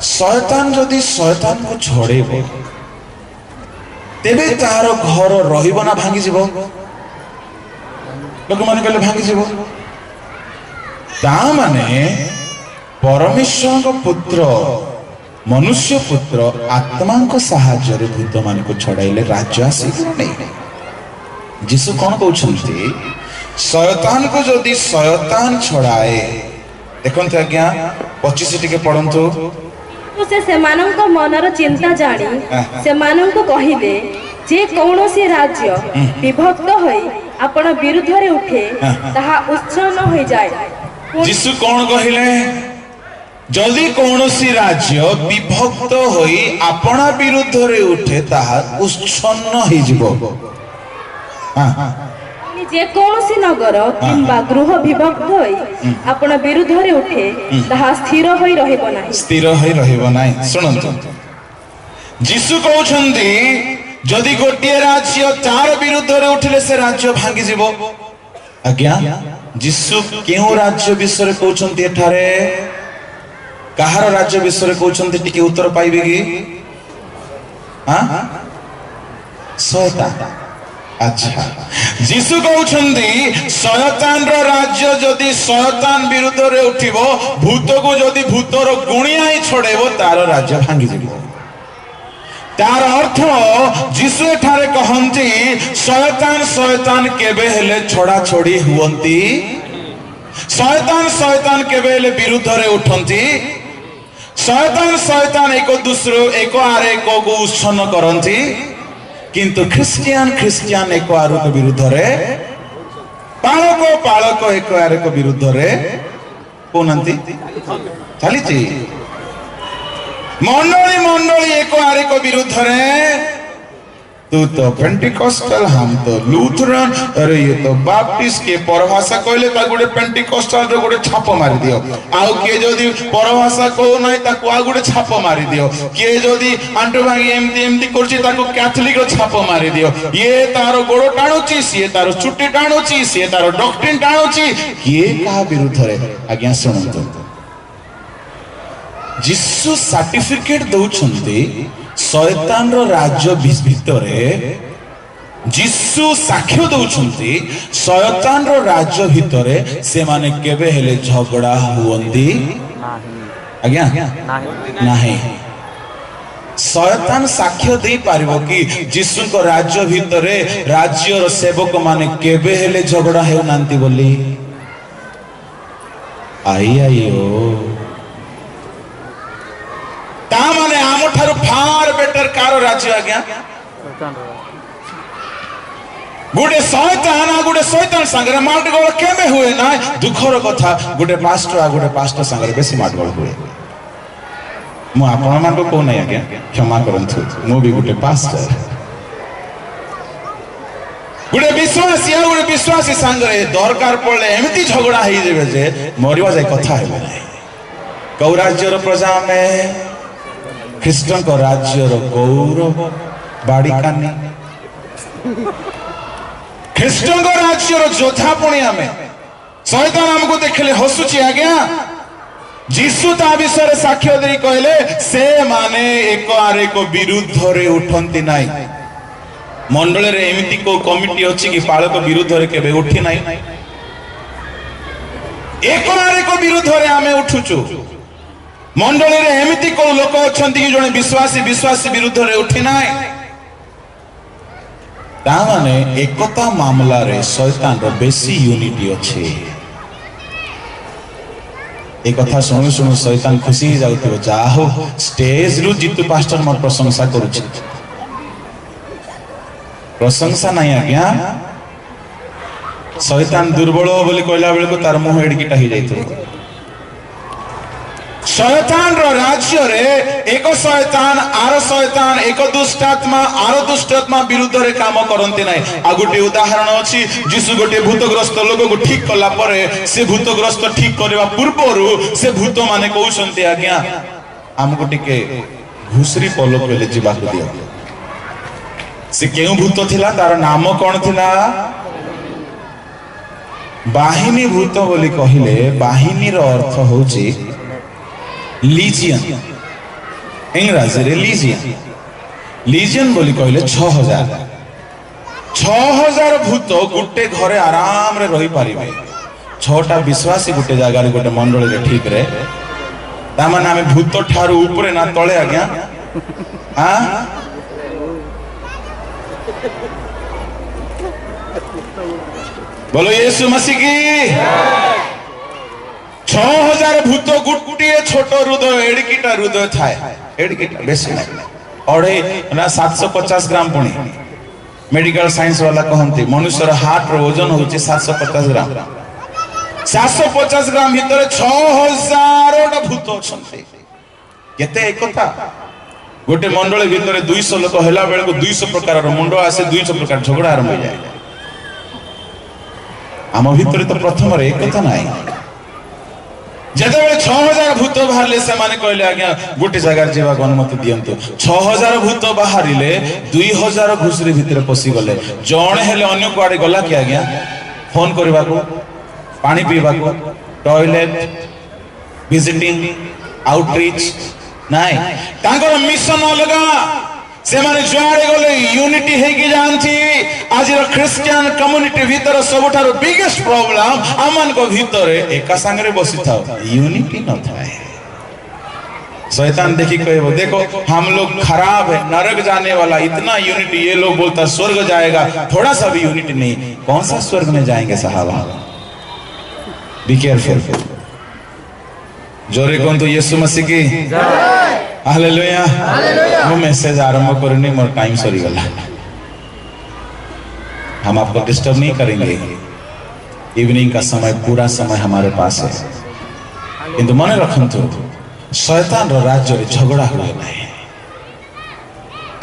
शयतान जदि शयतान को छोड़ेबो तेबे तार घर रहिबो ना भांगी जिवो? लोक माने कहले भांगी जिवो। ता माने परमेश्वर को पुत्र मनुष्य पुत्र आत्मा को साहाय्य रे भूत मान को छड़ाइले राज्य आसीबो नहीं। यीशु कोन कहउछन्ती शयतान को जदि शयतान छड़ाए देखंत आज्ञा 25 टिके पढंतु। से सेमानंक मनर चिंता जानी सेमानंक कहिले जे कौनसी राज्य विभक्त होई आपण विरुद्ध रे उठे ताहा उच्छन्न हो जाए। यीशु कोन कहिले जदि कौनसी राज्य विभक्त होई आपण विरुद्ध रे उठे ताहा उच्छन्न हो जिवो। जे कौनसी नगर किंबा गृह विभक्त होई आपण विरुद्ध रे उठे ताहा स्थिर होई रहइबो नाही। स्थिर होई रहइबो नाही। सुनंतु यीशु कहउछन्ती जदि गोटिए राज्य चार विरुद्ध रे उठले से राज्य भांगी जिवो। आज्ञा यीशु केउ राज्य विषय रे कहउछन्ती? एठारे कहार राज्य विषय रे कहउछन्ती टिके उत्तर पाइबे कि? हाँ शैतान अच्छा जीशु कहउछंदी शैतान रो राज्य जदि शैतान विरुद्ध रे उठिबो भूत को जदि भूतर गुणिया ही छोड़ेबो तार राज्य भांगी जिवो तार अर्थ जीशु एठारे कहंती शैतान शैतान केबे हेले छोड़ा छोड़ी हुवंती शैतान शैतान केबे हेले विरुद्ध रे उठंती शैतान शैतान एक दूसरो एक आरे को उत्सन्न करंती किंतु ख्रिस्टियान ख्रिस्टियान एक आरो के विरुद्ध रे पालक एक आरे को विरुद्ध रे कोनंती चलीची मंडली मंडली एक आरे को विरुद्ध रे तू तो पेंटिकॉस्टल हम तो लूथरन अरे ये तो बाप्टिस्ट के परभाषा कहले ता गुडे पेंटिकॉस्टल रे गुडे छाप मारी दियो आउ के जदी परभाषा को नै ता को आ गुडे छाप मारी दियो के जदी आंटो भागी एमती एमती करछि ता को कैथोलिक रो छाप मारी दियो ये तारो गोड़ो टाणुची से तारो चुट्टी टाणुची से तारो डॉक्ट्रिन टाणुची के का विरुद्ध रे आज्ञा सुनतो जिसु सर्टिफिकेट दउछंती शैतान रो राज्य भितरे जीशु साक्ष्य दउछंती शैतान रो राज्य भितरे से माने केबे हेले झगड़ा हुवंती आज्ञा नाही शैतान साक्ष्य दे पारिबो कि जीशु को राज्य भितरे राज्य रो सेवक माने केबे हेले झगड़ा हेउ नांती बोली आइयो ता माने आम ठारू फार बेटर कार राज्य आज्ञा गुडे शैतान आ गुडे शैतान संगे माडगोल केमे हुए ना दुखर कथा गुडे पास्टर संगे बेसी माडगोल हुए मु आपण मान को को नै आज्ञा क्षमा करंतु मु भी गुडे पास्टर गुडे विश्वासी संगे दरकार पड़ले एमती झगड़ा हेई जेबे जे मरिवा जाय कथा हेबे नै कौ राज्य रो प्रजा में ख्रिस्टन को राज्य रो गौरव बाड़ी कानी ख्रिस्टन को राज्य रो जोधा पुणी आमे शैतान हमको देखले हसुची आज्ञा जीशु ता विषय साक्ष्य देई कहले से माने एक आरे को विरुद्ध रे उठंती नाही मंडल रे एमिति को कमिटी अछि कि पालक विरुद्ध रे केबे उठी नाही एक आरे को विरुद्ध रे आमे उठुचु मंडल रे एमिति को लोक अछंती कि जने विश्वासी विरुद्ध रे उठी नाही ता माने एकता मामला रे शैतान रो बेसी यूनिटी अछि एक कथा सुनु सुनु शैतान खुशी जाउथिबो जाहो स्टेज रु जितु पास्टर मोर प्रशंसा करूछि प्रशंसा नाही आज्ञा शैतान दुर्बल बोली कहला बेले को तार मुंह एडकीटा ही जाइतो शैतान रो राज्य रे एक शैतान एक दुष्टात्मा आरो दुष्टात्मा विरुद्ध रे काम करंती नाही आ गोटे उदाहरण अछि जीशु गोटे भूतग्रस्त लोक को ठीक कला परे से भूतग्रस्त ठीक करबा पूर्वरु से भूत माने कहउसंती आज्ञा हमको टिके घुसरी पलो पेले जिबा को दियो से केउ भूत थिला तार नाम कोन थिला बाहिनी भूत बोली कहिले बाहिनी रो अर्थ होची लीजियन इंग्रजी रे लीजियन बोली कहले 6000 भूत गुटे घरे आराम रे रही पारिबे 6टा विश्वासी गुटे जगह रे गुटे मंडल रे ठीक रे ता माने हमें भूत ठारू ऊपर ना तळे आज्ञा हां बोलो यीशु मसीह की 6000 भूत गुटे छोट हृदय एडकीटा हृदय थाए एडकीटा बेसी ना अड़े ना 750 ग्राम पुणी मेडिकल साइंस वाला कहंती मनुष्यर हार्ट रो वजन होची 750 ग्राम 750 ग्राम भीतर 6000 टा भूत अछंती केते एकता गोटे मंडल भीतर 200 लोक हैला बेले को 200 प्रकार रो मुंडो आसे 200 प्रकार झगड़ा आरंभ हो जाए आम भीतर तो प्रथम रे एकता नाही जदे 6000 भूत बाहरले से माने कहले आज्ञा गोटे जगह जेबा अनुमति दियंतु 6000 भूत बाहरिले 2000 घुसरी भीतर पसी गले जण हेले अन्य कुआडे गला कि आज्ञा फोन करबा को पानी पीबा को टॉयलेट विजिटिंग आउटरीच नाही तांकर मिशन अलगा से माने जुआड़े गले यूनिटी है कि जानती आज ख्रिस्टियन कम्युनिटी भीतर सबुठार बिगेस्ट प्रॉब्लम आमन को भीतर एका संगे बसी था यूनिटी न था। शैतान देखी कहे देखो हम लोग खराब है, नरक जाने वाला, इतना यूनिटी, ये लोग बोलता स्वर्ग जाएगा, थोड़ा सा भी यूनिटी नहीं, कौन सा स्वर्ग में जाएंगे साहबा। Be careful. जोरे कौन तो यीशु मसीह की हालेलुया। वो मैसेज आरंभ करने मोर टाइम सरी गला, हम आपको डिस्टर्ब नहीं करेंगे, इवनिंग का समय पूरा समय हमारे पास है, किंतु मन रखंतु शैतान रो राज्य रे झगड़ा हुए नहीं।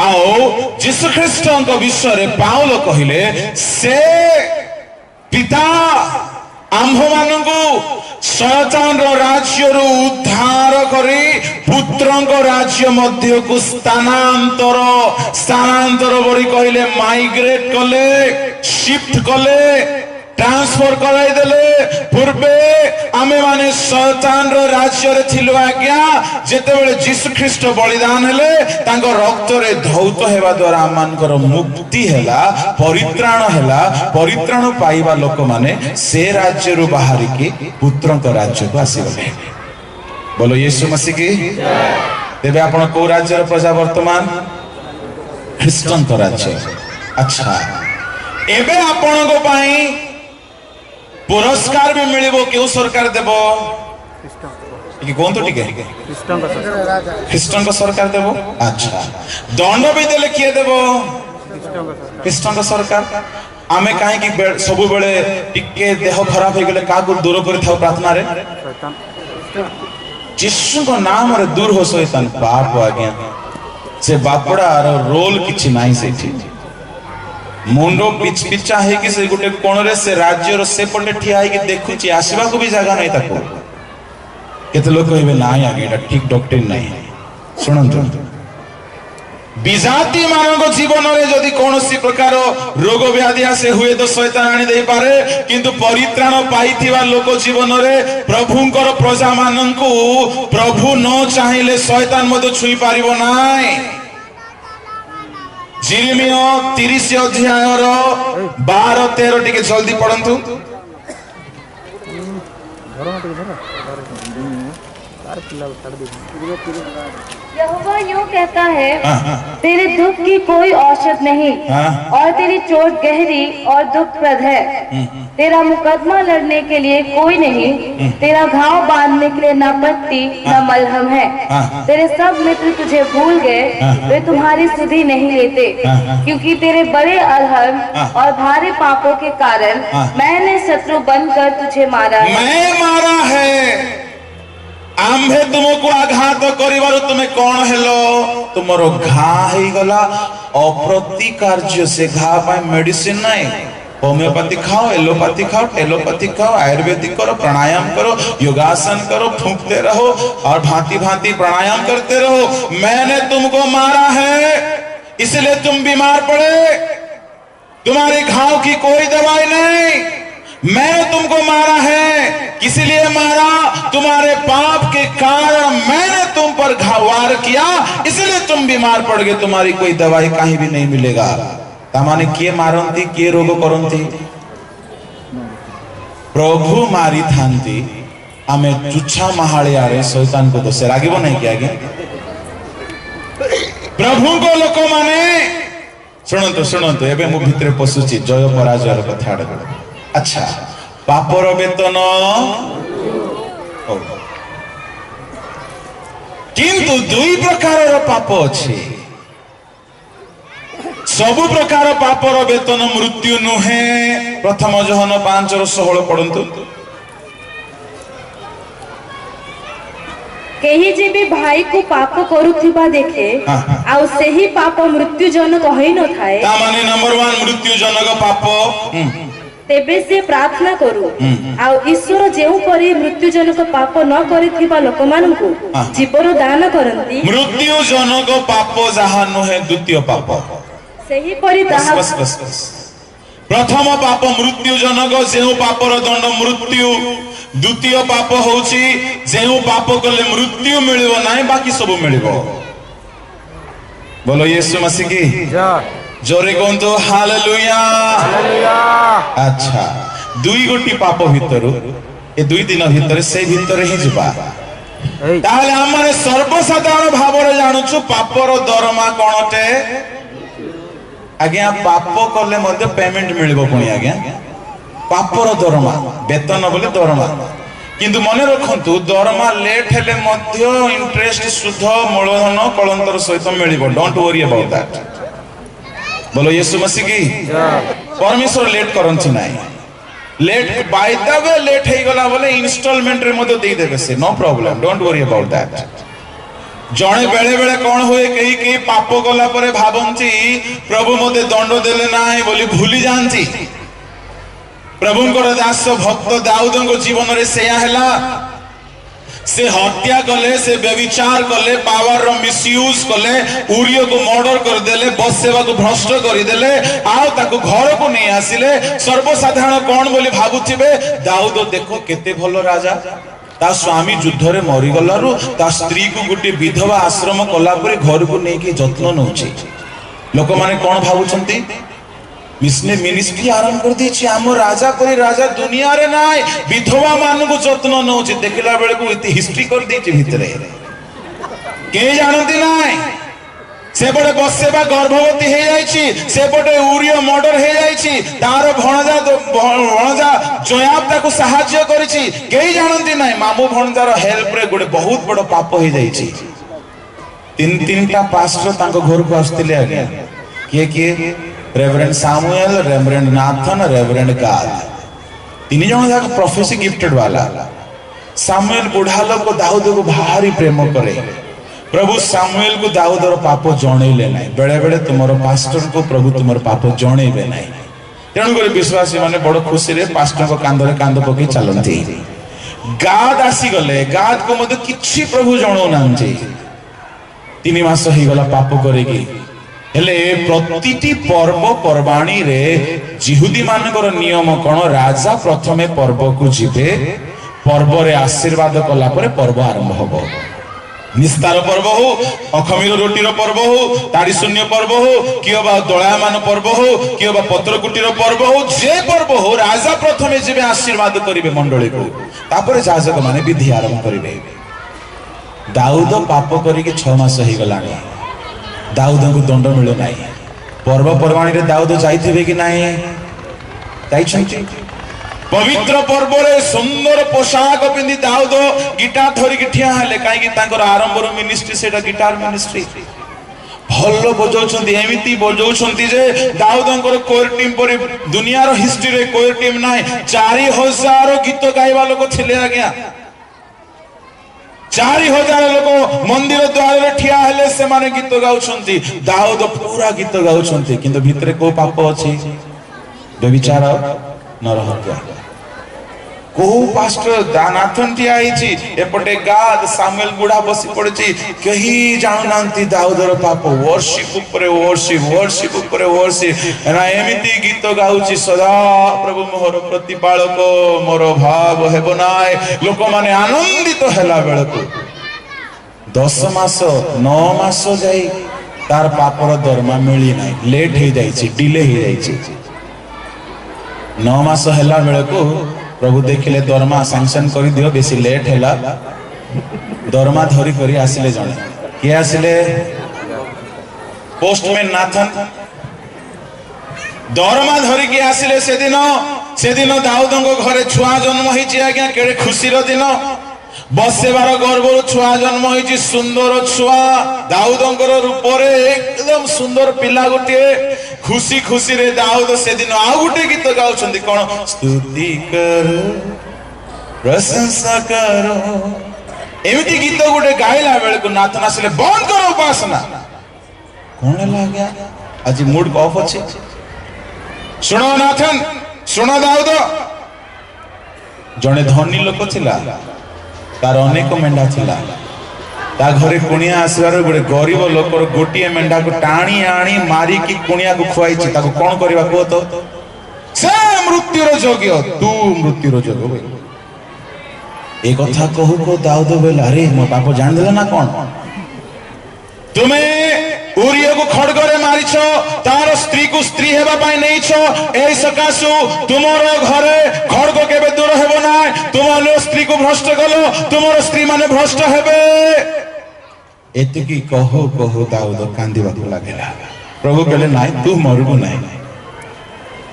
आओ जीसु ख्रीष्ट को विश्व रे पाउल कहिले से पिता आम्भ मानंगु शैतान रो राज्य रो उद्धार करी पुत्रं को राज्य मध्य को स्थानांतर बड़ी कहिले माइग्रेट कले, शिफ्ट कले, ट्रांसफर कराई देले। पूर्वे आमे माने शैतान रो राज्य रे थिलु आज्ञा, जेतेबेले जीसु ख्रीष्ट बलिदान हेले तांको रक्त रे धौत हेबा द्वारा आमानकर मुक्ति हेला, परित्राण हेला। परित्राण पाइबा लोक माने से राज्य रो बाहरी के पुत्रन को राज्य को आसीगले। बोलो यीशु मसीह की जय। तेबे आपण को राज्य रो प्रजा वर्तमान ख्रिस्टन को राज्य। अच्छा एबे आपण को पाई पुरस्कार भी मिलिबो, क्यों सरकार देबो कि कोन तो ठीक है ख्रिस्टन को सरकार देबो। अच्छा दंड भी देले किए देबो ख्रिस्टन को सरकार। आमे काहे कि सब बेले टिके देह खराब हो गेले का को दूर कर थाओ प्रार्थना रे यीशु को नाम रे दूर हो शैतान बाप आज्ञा से बापड़ा रोल किछि नाही सेठी मुंडो पिच पिचा है कि से गुटे कोण रे से राज्य रो से पटे ठिया है कि देखुची आसीबा को भी जगह नहीं ताको। केते लोग कहबे नाही आगे एटा ठीक डॉक्ट्रिन नहीं। सुनंतु विजाति मानव जीवन रे जदि कोनोसी प्रकार रोग व्याधि आसे हुए तो शैतान आनी दे पारे, किंतु परित्राण पाइथिबा लोक जीवन रे प्रभुंकर प्रजा माननकु प्रभु न चाहिले शैतान मते छुई पारिबो नाही। जिरिमिया 30 अध्याय 12-13 टिके जल्दी पढ़ंतु। यहोवा यूं कहता है, तेरे दुख की कोई औषध नहीं और तेरी चोट गहरी और दुखप्रद है। तेरा मुकदमा लड़ने के लिए कोई नहीं, तेरा घाव बांधने के लिए न पट्टी न मलहम है। तेरे सब मित्र तुझे भूल गए, वे तुम्हारी सुधि नहीं लेते, क्योंकि तेरे बड़े अधर्म और भारी पापों के कारण मैंने शत्रु बनकर तुझे मारा है। मैं मारा है आम्भे तुमको आघात करिबारु तुमे कौन हेलो, तुमरो घा हे गला अप्रति कार्य से घा पाए मेडिसिन नहीं। होम्योपैथी खाओ, एलोपैथी खाओ, टेलोपैथी खाओ, आयुर्वेदिक करो, प्राणायाम करो, योगासन करो, फूंकते रहो और भांति भांति प्राणायाम करते रहो। मैंने तुमको मारा है इसलिए तुम बीमार पड़े, तुम्हारे घाव की कोई दवाई नहीं। मैंने तुमको मारा है इसलिए मारा, तुम्हारे पाप के कारण मैंने तुम पर घावार किया, इसलिए तुम बीमार पड़ गए, तुम्हारी कोई दवाई कहीं भी नहीं मिलेगा। तामाने किए मारंती, किए रोग करंती, प्रभु मारी थांती। आमे तुच्छा महालिया रे शैतान को दोषे रागिबो नहीं किया आगे प्रभु को लोक माने सुनंतु सुनंतु एबे मु भितरे पसुची जय पराजय कथा आडे। अच्छा पापर वेतन किंतु दुई प्रकार पाप अच्छे। सबु प्रकार पापर वेतन मृत्यु नुहे। प्रथम योहन 5:16 पढ़ंतु। केही जेबी भाई को पाप करुथिबा देखे आउ सेही पाप मृत्युजनक होई न थाए, ता माने नंबर 1 मृत्युजनक पाप तेबे से प्रार्थना करू आउ ईश्वर जेउ परी मृत्युजनक पाप न करिथिबा लोकमानंकु जीवन दान करंती। मृत्युजनक पाप जहा नुहे द्वितीय पाप सेही परी ताहा प्रथम पाप मृत्युजनक जेउ पापर दंड मृत्यु। द्वितीय पाप होउची जेउ पाप कले मृत्यु मिलिबो नाही बाकी सब मिलिबो। बोलो यीशु मसीह की जोरे कौन तो हालेलुया। अच्छा दुई गोटी पाप भितर ए दुई दिन भितर से भितर ही जिबा ताहले हमरे सर्वसाधारण भावरे जानुछु पापर दरमा कोनटे आज्ञा पाप करले मध्य पेमेंट मिलबो पुणी आज्ञा पापर दरमा वेतन बोले दरमा किंतु मन रखंतु दरमा लेट हेले मध्य इंटरेस्ट सुध मूलधन कलंतर सहित मिलिबो डोंट वरी अबाउट दैट। बोलो यीशु मसीह की परमेश्वर लेट करंती नाही late by the way late हे गला बोले इंस्टॉलमेंट रे मध्य दे देबे से no problem don't worry about that. जणे बेले बेले कौन हुए कहीं कहीं पाप गला परे भाबंती प्रभु मते दंड देले नाही बोली भूली जानती प्रभुंकर दास भक्त दाऊदंग जीवन रे सेया हैला से हत्या कले से व्यभिचार कले पावर रो मिसयूज कले उरियो को मर्डर कर देले बस सेवा को भ्रष्ट कर देले आउ ताको घर को नहीं आसिले सर्वसाधारण कौन बोली भाबुथिबे दाऊद देखो केते भलो राजा ता स्वामी युद्ध रे मरी गलारु ता स्त्री को गुटे विधवा आश्रम कला परे घर को नहीं की जत्न नउची लोक माने कौन भाबुचंती मिसने मिनिस्ट्री आरंभ कर दी आम राजा कोई राजा दुनिया रे नाय विधवा मान को जत्न नउची देखला बेले को इति हिस्ट्री कर दी भितरे के जानती नाय से बड़े बसेबा गर्भवती हे जाईची से बड़े उरियो मर्डर हे जाईची तार भणजा जयाब ताको सहाय्य करिची केही जानती नाय मामू भणजार हेल्प रे गुडे बहुत बड़ पाप हे जाईची तीन पास्टर तांको घर को आस्तिले आगे के reverend Samuel reverend Nathan reverend गाद तीन जन जाक प्रोफेसी गिफ्टेड वाला सामुएल बुढ़ा लोक दाऊद को भारी प्रेम करे प्रभु सामुएल को दाऊदर पाप जणैले नाही बेले बेले तुमर पास्टर को प्रभु तुमर पाप जणैबे नाही तेणु कर विश्वासी माने बड़ खुशी रे पास्टर को कांदरे कांद पके चलंती गाद आसी गले गाद को मते किछि प्रभु जणौ नांती 3 मास ही गला पाप करेगी हेले प्रतिटी पर्व पर्वाणी रे जिहुदी मानकर नियम कोन राजा प्रथमे पर्व को जिबे पर्व रे आशीर्वाद कला परे पर्व आरंभ होबो निस्तार पर्व हो अखमीर रोटीर पर्व हो ताड़ी शून्य पर्व हो किबा दलायमान पर्व हो किबा पत्रकुटीर पर्व हो जे पर्व हो राजा प्रथमे जिबे आशीर्वाद करिवे मंडली को तापर जाजक माने विधि आरंभ करिवे दाऊद पाप करिके 6 मास ही गलानी दाऊद को दंड मिलो नाही पर्व पर्वाणी रे दाऊद जाइथिबे कि नाही जाइछंती पवित्र पर्व रे सुंदर पोशाक पिंदी दाऊद गिटार धरि के ठिया हले काई कि तांकर आरंभ रो मिनिस्ट्री सेटा गिटार मिनिस्ट्री भल्लो बजाउछंती एमिति बजाउछंती जे दाऊदंकर कोर टीम पर दुनिया रो हिस्ट्री रे कोर टीम नाही 4000 गीत गाइबा लोक थिले आज्ञा 4000 लोक मंदिर द्वार रे ठिया हले से माने गीत गाउछंती दाऊद पूरा गीत गाउछंती किंतु भितरे को पाप अछि व्यभिचार नरहत्या को पास्टर दानाथन टी आईची एपटे गाद सामुएल बुढ़ा बसी पड़ची कही जानु नांती दाऊदर पाप वर्शिप ऊपर वर्शिप ऊपर वर्शिप एना एमिति गीत गाउची सदा प्रभु मोहर प्रतिपालक मोर भाव हेबो नाय लोक माने आनंदित हैला बेलको 10 मास 9 मास जाई तार पापर दरमा मिली नाही लेट हे जाईची डिले हे जाईची 9 मास हैला बेलको प्रभु देखिले दरमा सैंक्शन कर दियो बेसी लेट हैला दरमा धरी करी आसिले जणे के आसिले पोस्टमैन नाथन दरमा धरी के आसिले से दिन दाऊदंग घरे छुआ जन्म होईची आज्ञा केड़े खुशी रो दिन बसेबार गर्भर छुआ जन्म होईची सुंदर छुआ दाऊदंकर रूप रे एकदम सुंदर पिला गोटे खुशी खुशी रे दाऊद से दिन आ गोटे गीत गाउछंती कोन स्तुति कर प्रशंसा करो एमिति गीत गोटे गाइला बेले को नाथन आसिले बंद करो उपासना कोन लागया आज मूड ऑफ अछि सुनो नाथन सुनो दाऊद जने धनी लोक थिला तार अनेक मेंढा थिला ता घरे कुणिया आसबार गोटे गरीब लोकर गोटिए मेंढा को टाणी आणी मारी की कुणिया को खुआईची ताको कोन करबा को तो से मृत्युर योग्य तू मृत्युर योग्य ए कथा कहू को दाऊद बेल अरे मो बाप जान देला ना कोन तुम्हें उरिया को खड़गरे मारिछ तार स्त्री को स्त्री हेबा पाई नैछ एई सकासु तुमरो घरे खड़ग केबे दूर हेबो ना तुमरो स्त्री को भ्रष्ट कलो तुमरो स्त्री माने भ्रष्ट हेबे एतिकी कहो कहो दाऊद कांदिबा को लागेला प्रभु कहले नाइ तू मरबो नाइ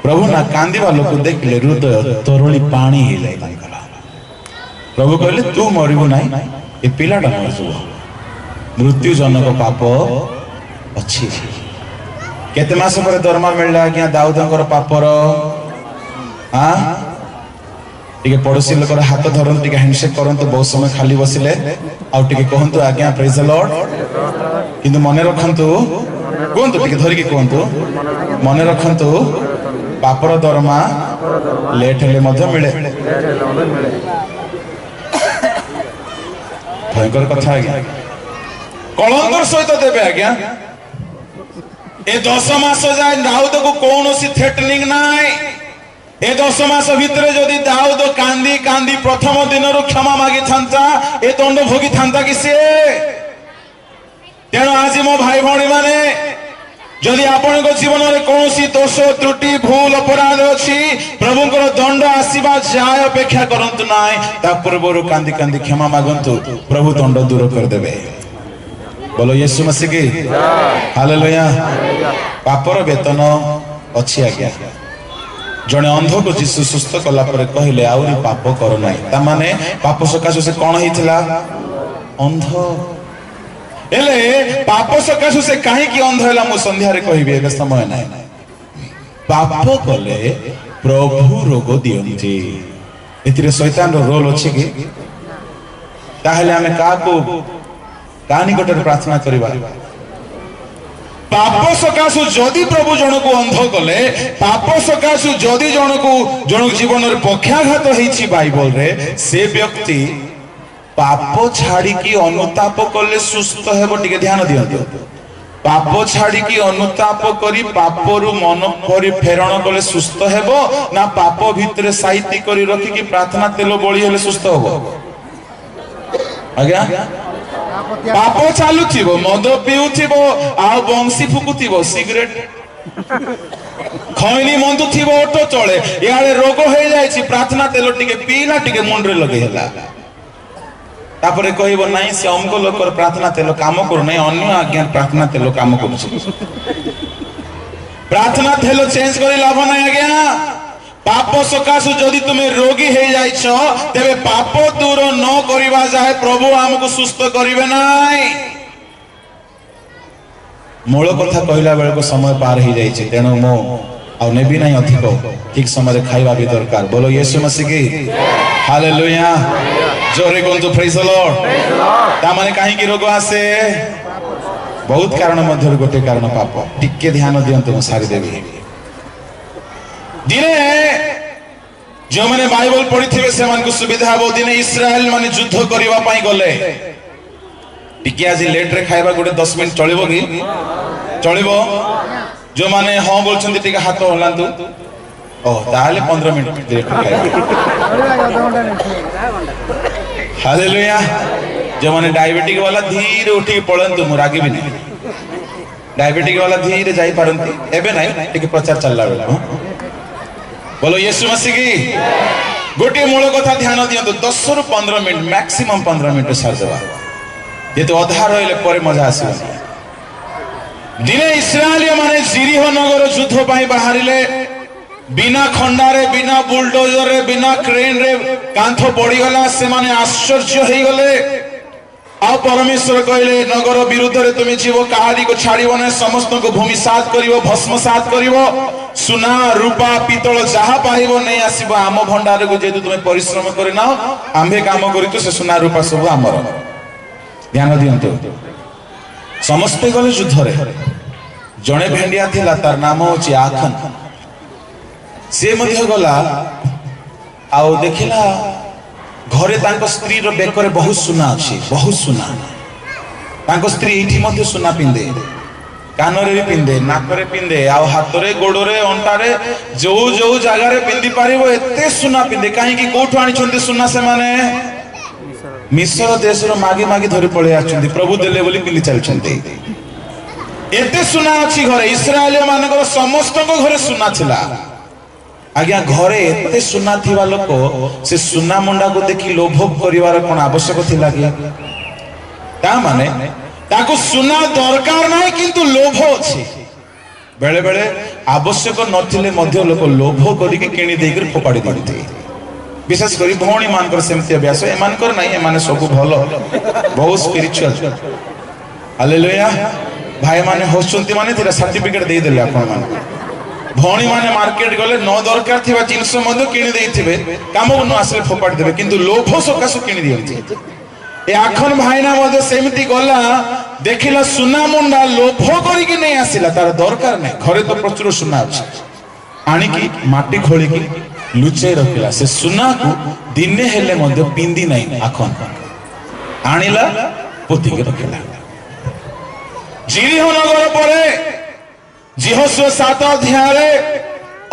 प्रभु ना कांदिबा लोक देखले हृदय तरोली पानी हिलै तांकला प्रभु कहले तू मरबो नाइ ए पिलाटा मरजो मृत्यु जनक पाप अच्छी केते मास पर दरमा मिलला आज्ञा दाऊदंकर पापर हाँ टिके पड़ोसी लोकर हाथ धरन टिके हैंडशेक करंतु बहुत समय खाली बसिले आउ टिके कहंतु आज्ञा प्रेज द लॉर्ड किंतु मने रखंतु कहंतु टिके धरि के कहंतु मने रखंतु पापर दरमा लेट हेले मध्य मिले भयंकर कथा आज्ञा कलंकर सहित देबे आज्ञा ए 10 मास जाए दाऊद को कौन सी थ्रेटनिंग नाई ए 10 मास भितर जदि दाऊद कांदी कांदी प्रथम दिन क्षमा मागी थांता ए दंड भोगी थांता कि से तेणु आज मो भाई भौणी माने जदि आपण जीवन में कौन सी दोष त्रुटि भूल अपराध अच्छी प्रभुंकर दंड आसीबा जाए अपेक्षा करंतु नाई ता पूर्व कांदी कांदी क्षमा मागंतु प्रभु दंड दूर कर देबे बोलो यीशु मसीह की हालेलुया पापर वेतन अच्छी आज्ञा जने अंध को जीसु सुस्थ कला पर कहले आउरी पाप कर नाही ता माने पाप सकाशे से कोन हितला अंध एले पाप सकाशे से काहे की अंध हला मु संध्या रे कहबी ए समय नाही पाप कले प्रभु रोग दियंती एतिरे शैतान रो रोल अछि की ताहले हमें का को कहानी गोटे प्रार्थना करिबा पाप सकाशु जदि प्रभु जन को अंध कले पाप सकाशु जदि जन जीवन रे पक्षाघात होईछि बाइबल रे से व्यक्ति पाप छाड़ी की अनुताप कले सुस्थ हेबो टिके ध्यान दियंतु पाप छाड़ी की अनुताप करी पापरु मन परि फेरण कले सुस्थ हेबो ना पाप भितरे साहित्य करी रखी की प्रार्थना तेल बळी हेले सुस्थ हेबो आज्ञा पाप चालू थीबो मद पिउ थीबो आ बंसी फुकु थीबो सिगरेट खैनी मंदु थीबो ऑटो चले यारे रोग हो जायछि प्रार्थना तेल टिके पीला टिके मुंड रे लगे हला तापरे कहबो नाही से अमको लोकर प्रार्थना तेल काम करू नाही अन्य आज्ञा प्रार्थना तेल काम करू प्रार्थना तेल चेंज करी लाभ नाही आज्ञा पाप सकाशु जदि तुम्हें रोगी हो जाइछ तेबे पाप दूर न करिबा जाए प्रभु हमको सुस्थ करिवे नाई मूल कथा कहला बेल को समय पार हो जाइछ तेणु मो आ नेबी नाही अधिक ठीक समय खाइबा भी दरकार बोलो यीशु मसीह की हालेलुया जोरे कोंतु प्रेज द लॉर्ड ता माने काहे की रोग आसे बहुत कारण मध्य गोटे कारण पाप टिके ध्यान दियंतु सारी देवी दिने जो मैंने बाइबल पढ़ी थे से मन को सुविधा हो दिने इस्राएल माने युद्ध करिवा पाई गले टिके आज लेट रे खाइबा गोटे 10 मिनिट चलिबो की चलिबो जो माने हां बोलछन टिके हाथ हलांतु ओ ताले 15 मिनिट लेट हालेलुया जो माने डायबिटिक वाला धीरे उठी पळंतु मु रागी भी नहीं डायबिटिक वाला धीरे जाई पारंती एबे नहीं टिके प्रचार चलला बेला बोलो यीशु मसीह की गोटे मूल कथा ध्यान दियंतु 10 रु 15 मिनिट मैक्सिमम 15 मिनिट सार देबा ये तो अधा रहले पर मजा आसी दिने इस्राएल माने जिरिहो नगर युद्ध पाई बाहरिले बिना खंडारे बिना बुलडोजर रे बिना क्रेन रे कांथो पड़ी गला से माने आश्चर्य हे गले आ परमेश्वर कहले नगर विरुद्ध रे तुम जीव कहारी को छाड़िबो ने समस्त को भूमि सात करिवो भस्म सात करिवो सुना रूपा पितल जहा पाइबो नहीं आसीबो आम भंडार को जेतु तुम परिश्रम करि ना आंबे काम करि तो से सुना रूपा सब हमर ध्यान दियंतु समस्त गले युद्ध रे जणे भेंडिया थिला तार नाम होची आखन से मध्य गला आउ देखिला घरे तांको स्त्री रो बेकरे बहुत सुना अछि बहुत सुना तांको स्त्री इठी मध्य सुना पिंदे कान रे भी पिंदे नाक रे पिंदे आउ हाथ रे गोड़ रे अंटा रे जो जो जगह रे पिंदी पारिबो एते सुना पिंदे काहे की कोठु आनी छंती सुना से माने मिश्र देश मागी मागी धरी पड़े आछंती प्रभु देले बोली पिंधि चलछंती एते सुना अछि घरे इस्राएल मानकर समस्त घरे सुना थिला आज्ञा घरे एते सुना थिबा लोक से सुना मुंडा को देखि लोभ करिवार कोन आवश्यक थिला कि ता माने ताको सुना दरकार नाही किंतु लोभ अछि बेले बेले आवश्यक नथिले मध्य लोक लोभ करिके किणी देकर फोपाड़ी दिथि विशेष करी भौणी मानकर सेमति अभ्यास ए मानकर नाही ए माने सब भलो बहुत स्पिरिचुअल हालेलुया भाई माने होसंती माने तेरा सर्टिफिकेट दे देले आपण माने भौणी माने मार्केट गले न दरकार थिबा जिंस मध्य किणी देथिबे काम न आसले फोपाड़ी देबे किंतु लोभ सकासु किणी दियंती ए आखन भाईना मध्य सेमति गला देखिला सुना मुंडा लोभ करिके नै आसिला तार दरकार नै घरे तो प्रचुर सुना अछि आनी की माटी खोली की लुचे रखिला से सुना को दिने हेले मध्य पिंदी नै आखन आनिला पोती के रखिला जिरिह नगर परे जिहोशुआ 7 अध्याय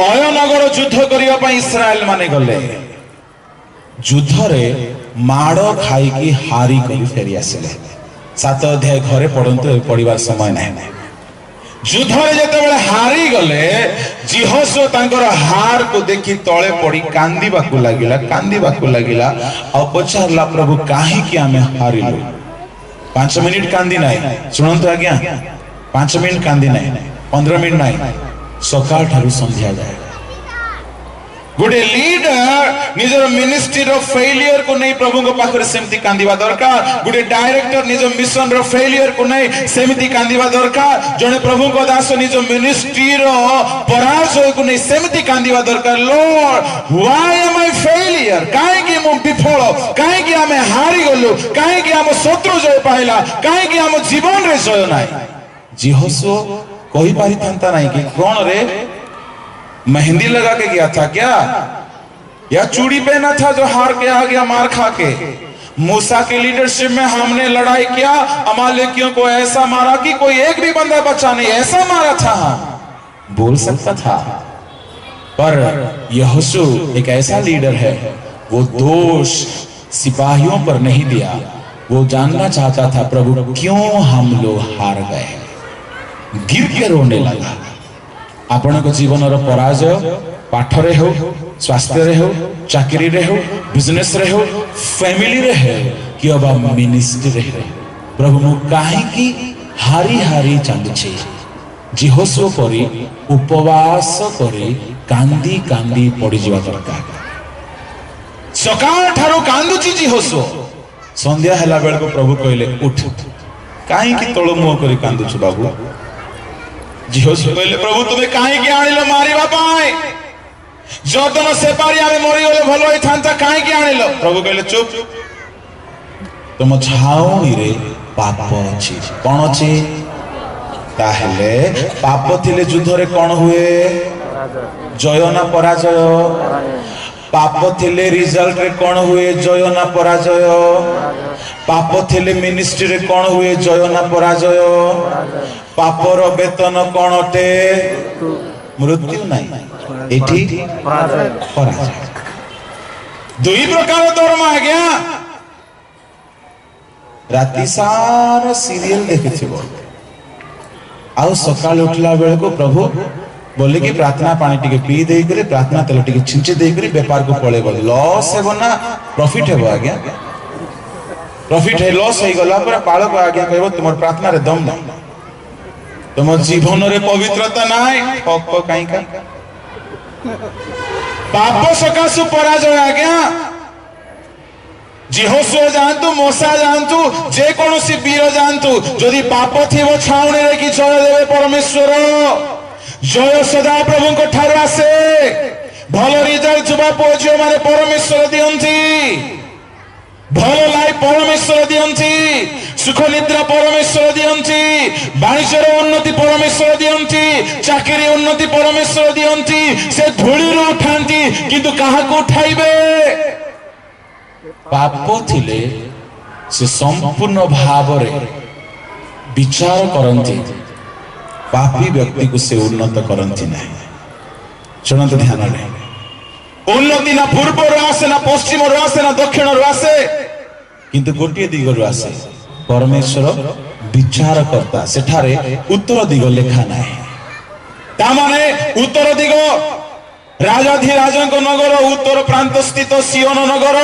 अय नगर युद्ध करिया पई इस्राएल माने गले युद्ध रे माड़ खाई की हारी करी फेरी आसिले 7 अध्याय घरे पढ़ंतु पढ़िबार समय नै युद्ध रे जते बेले हारी गले जिहोशुआ तांकर हार को देखि तळे पड़ी कांदीबा को लागिला आ पछारला प्रभु काहे कि आमे हारिलु 5 मिनिट कांदी नाई सुनंतु आज्ञा 5 मिनिट कांदी नाई 15 मिनिट नाई सकाळ ठारू संध्या जाए गोटे लीडर निजर मिनिस्ट्री रो फेलियर को नहीं प्रभु को पाखरे सेमति कांदीबा दरकार गोटे डायरेक्टर निज मिशन रो फेलियर को नहीं सेमति कांदीबा दरकार जने प्रभु को दास निज मिनिस्ट्री रो पराजय को नहीं सेमति कांदीबा दरकार Lord why am I failure काहे कि मु विफल काहे कि हमें हारी गलु काहे कि हम शत्रु जय पाइला काहे कि हम जीवन रे जय नाही जिहोशुआ कहि पारि थांता नाही कि कोन रे मेहंदी लगा के गया था क्या या चूड़ी पहना था जो हार के आ गया मार खा के मूसा की लीडरशिप में हमने लड़ाई किया अमालेकियों को ऐसा मारा कि कोई एक भी बंदा बचा नहीं ऐसा मारा था बोल सकता था पर यहोशू एक ऐसा लीडर है वो दोष सिपाहियों पर नहीं दिया वो जानना चाहता था प्रभु क्यों हम लोग हार गए गिर के रोने लगा आपण को जीवन रो पराजय पाठ रे हो स्वास्थ्य रे हो चाकरी रे हो बिजनेस रे हो फैमिली रे है कि अब मिनिस्ट्री रे हो प्रभु मु काहे की हारी हारी चालू छे जिहोशुआ परी उपवास करी कांदी कांदी पड़ी जीवा दरकार सकाळ ठारो कांदुची जिहोशुआ संध्या हला बेल को प्रभु कहले उठ काहे की तळ मुह करी कांदुछु बाबू जिहोशुआ कहले प्रभु तुमे काहे की आनिलो मारिबा पाए जदन सेपारी आमे मरि गले भलो होई थांता काहे की आनिलो प्रभु कहले चुप तुम छाउनी रे पाप अछि कोन अछि ताहेले पाप थिले युद्ध रे कोन हुए जय ना पराजय पाप थिले रिजल्ट रे कोन हुए जय ना पराजय पाप थिले मिनिस्ट्री रे कोन हुए जय ना पराजय पापर वेतन कोन अटे मृत्यु नाही एठी पराजय दुई प्रकार दरमा आ गया राति सारा सीरियल देखिथिबो आउ सकाळ उठला बेले को प्रभु बोले कि प्रार्थना पानी टिके पी देई करे प्रार्थना तेल टिके छिंचे देई करे व्यापार को पळेबो लॉस हेबो ना प्रॉफिट हेबो आज्ञा प्रॉफिट है लॉस हे गला पर पाळ को आज्ञा कहबो तुमर प्रार्थना रे दम ना तुम जीवन रे पवित्रता नाय पक काई का पाप सकासु पराजय आज्ञा जिहोशुआ जानतु मूसा जानतु जे कोनोसी वीर जानतु जदि पाप थिबो छाउणी रे कि जय देवे परमेश्वर जय सदा प्रभु को ठार आसे भल रिजल्ट जुबा पोजियो माने परमेश्वर दियंती भल लाइफ परमेश्वर दियंती सुख निद्रा परमेश्वर दियंती वाणिज्यर उन्नति परमेश्वर दियंती चाकरी उन्नति परमेश्वर दियंती से धूली रो उठांती किंतु काहा को उठाइबे पाप थिले से संपूर्ण भाव रे विचार करंती पापी व्यक्ति को से उन्नत करंती नहीं सुनंत ध्यान रे उन्नति ना पूर्व रो आसे ना पश्चिम रो आसे ना दक्षिण रो आसे किंतु गोटे दिगरु आसे परमेश्वर विचार करता सेठारे उत्तर दिग लेखा नाही तामाने उत्तर दिग राजाधिराजक नगर उत्तर प्रांत स्थित सियोन नगर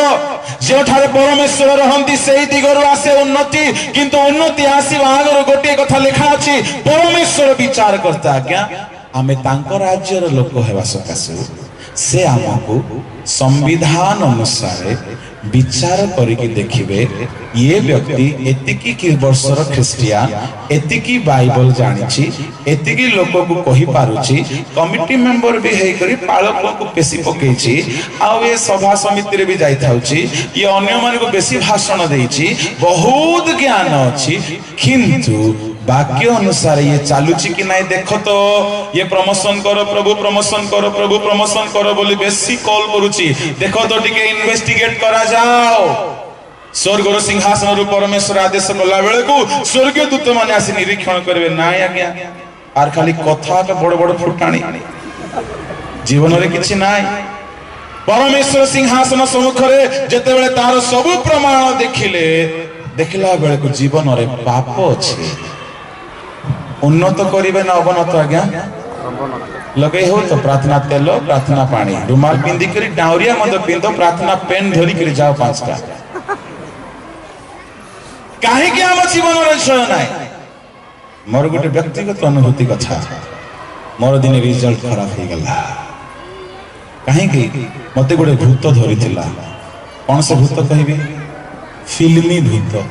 जो ठारे परमेश्वर रहंती सेही दिगरु आसे उन्नति किंतु उन्नति आसीबा आगर गोटे कथा लिखा अछि परमेश्वर विचार करता आज्ञा आमे तांको राज्यर लोक हेबा सकासे से आमको संविधान अनुसार विचार करके देखिबे ये व्यक्ति एतिकी कि वर्षर ख्रिस्टियान एतिकी बाइबल जानिछि एतिकी लोक को कहि पारुछि कमिटी मेंबर भी हेई करी पालक को पेशी पकेछि आ ए सभा समिति रे भी जाई थाउछि ये अन्य मान को बेसी भाषण देछि बहुत ज्ञान अछि किंतु वाक्य अनुसार ये चालुची कि नहीं देखो तो ये प्रमोशन करो प्रभु प्रमोशन करो प्रभु प्रमोशन करो बोली बेसी कॉल करूची देखो तो टिके इन्वेस्टिगेट करा जाओ स्वर्गर सिंहासन रु परमेश्वर आदेश कला बेले को स्वर्गीय दूत माने आसी निरीक्षण करबे नाय आज्ञा आर खाली कथा के बड़ बड़ फुटाणी जीवन रे किछि नाय परमेश्वर सिंहासन सम्मुख रे जते बेले तार सब प्रमाण देखिला बेले को जीवन रे पाप अछि उन्नत करिवे ना अवनत आज्ञा लगे हो तो प्रार्थना तेल प्रार्थना पानी रुमाल पिंदी करी डाउरिया मत पिंदो प्रार्थना पेन धरी करी जाओ पांचटा काहे कि हम जीवन रे छय नाय मोर गोटे व्यक्तिगत अनुभूति कथा मोर दिन रिजल्ट खराब हो गला काहे कि मते गोटे भूत धरिथिला कोन से भूत कहबी फिल्मी भूत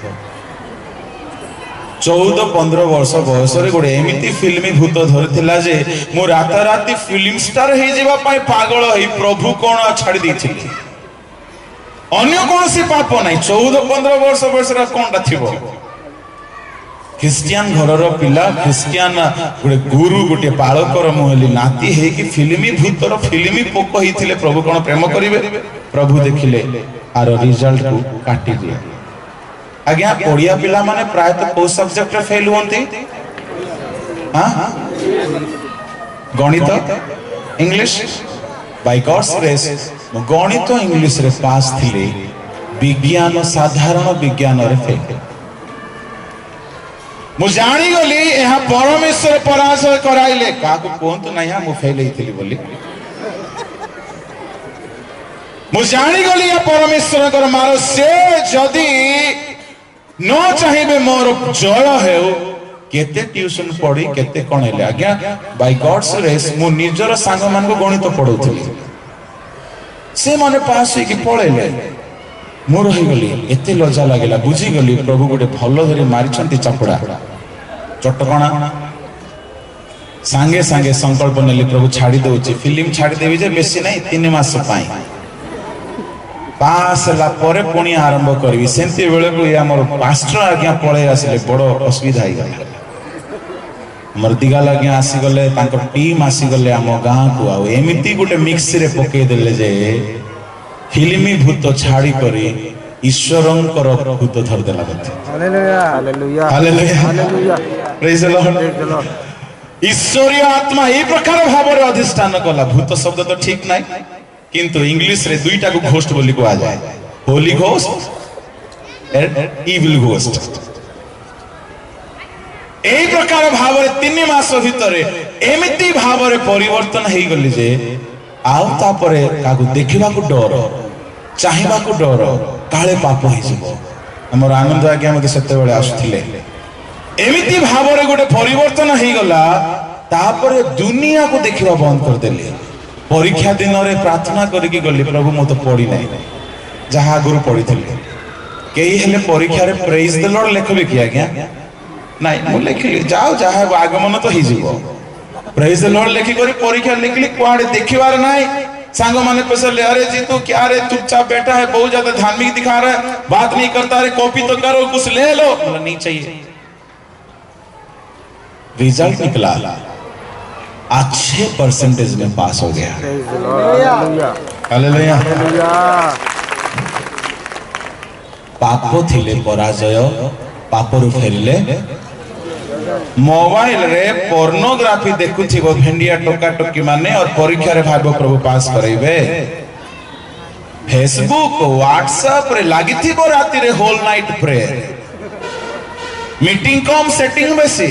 14-15 वर्ष बयस गोटे एमती फिल्मी भूत धरिथिला जे मु राताराती फिल्म स्टार हे जेबा पाई पागल हे प्रभु कोन छाड़ी दैथिले अन्य कोन से पाप नाही 14-15 वर्ष बयस रा कोनटा थिबो क्रिश्चियन घरर पिला क्रिश्चियन गोटे गुरु गोटे पालकर मुहली नाती हे कि फिल्मी भूतर फिल्मी पोक हिथिले प्रभु कोन प्रेम करिवे प्रभु देखिले आर रिजल्ट को काटी दिए आज्ञा पढ़िया पिला माने प्रायतः को सब्जेक्ट रे फेल होंती हां गणित इंग्लिश बाय गॉड्स ग्रेस गणित इंग्लिश रे पास थिले विज्ञान साधारण विज्ञान रे फेल मु जानी गली यहां परमेश्वर पराजय कराइले का को कोंत नाही हम फेल हेतिली बोली मु जानी गली या परमेश्वर कर मारो से जदी न चाहिए मोर जय हे केते ट्यूशन पढ़ी केते कोन हेले आज्ञा बाय गॉड्स ग्रेस मु निजर सांग मान को गणित पढौथली से माने पास होई कि पळेले मोर होई गली एते लज्जा लागेला बुझी गली प्रभु गोटे भलो धरी मारि छंती चपड़ा चटकणा सांगे सांगे संकल्प नेली प्रभु छाड़ी दोची फिल्म छाड़ी देबी जे बेसी नहीं 3 मास पाई पास ला परे पुणी आरंभ करबी सेंती बेले को या मोर पास्टर आज्ञा पळे आसिले बड़ो असुविधा हो गला हमर दिगाल आज्ञा आसी गले तांको टीम आसी गले हम गां को आ एमिति गोटे मिक्स रे पके देले जे फिल्मी भूत छाड़ी करी ईश्वरंकर भूत धर देला गथे hallelujah hallelujah hallelujah hallelujah praise the Lord ईश्वरीय आत्मा ए प्रकार भाव रे अधिष्ठान कला भूत शब्द तो ठीक नाही किंतु इंग्लिश रे दुईटा को घोस्ट बोली को आ जाए holy ghost and evil ghost एई प्रकार भाव रे 3 मास भितरे एमिति भाव रे परिवर्तन हेई गली जे आउ ता परे कागु देखिबा को डर चाहिबा को डर काले पाप होई जबो हमर आनंद आज्ञा मते सत्य बेले आसुथिले एमिति भाव रे गोटे परिवर्तन हेई गला ता परे दुनिया को देखिबा बंद कर देले परीक्षा दिन रे प्रार्थना करके गली प्रभु मो तो पढ़ी नहीं जहाँ गुरु पढ़ी थे कई हेले परीक्षा रे प्रेज द लॉर्ड लिखबे कि आज्ञा नहीं मु लिखली जाओ जहाँ आगमन तो ही जीवो प्रेज द लॉर्ड लिखि करी परीक्षा लिखली कुआडे देखिबार नहीं सांग माने पसले अरे जी तू क्या रे चुपचाप बैठा है बहुत ज्यादा धार्मिक दिखा रहा है बात नहीं करता रे कॉपी तो करो कुछ ले लो बोला नहीं चाहिए रिजल्ट निकला अच्छे परसेंटेज में पास हो गया हालेलुया पाप थिले पराजय पापरु फेरिले मोबाइल रे पोर्नोग्राफी देखुथिबो भेंडिया टोका टोकी माने और परीक्षा रे भाबो प्रभु पास करैबे फेसबुक व्हाट्सएप रे लगी राति रे होल नाइट प्रेयर मीटिंग कम सेटिंग बेसी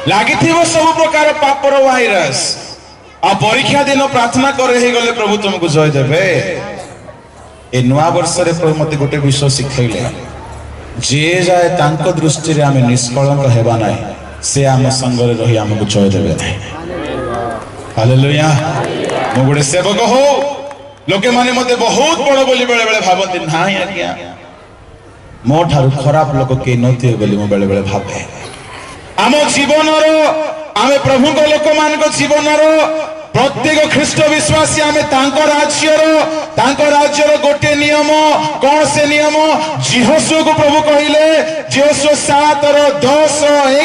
लगी सब प्रकार पापर वायरस आ परीक्षा दिन प्रार्थना करे ही गले प्रभु तुमको जय देवे। ए नुआ वर्ष रे प्रभु मते गोटे विषय शिखैले जे जाए तांको दृष्टि रे आमे निष्कलंक हेबा नाही से आम संगरे रही हमको जय देवे नाही। हालेलुया। मो गोटे सेवक हो लोके माने मते बहुत बड़ बोली बेले बेले भाबती नाही आज्ञा मो ठारू खराब लोक के नथिए बोली मो बेले बेले भाबे। आम जीवन आमे प्रभु को लोक मान को जीवन प्रत्येक ख्रीष्ट विश्वासी आमे तांको राज्यर गोटे नियम कौन से नियम जिहोशुआ को प्रभु कहिले जिहोशुआ 7:10,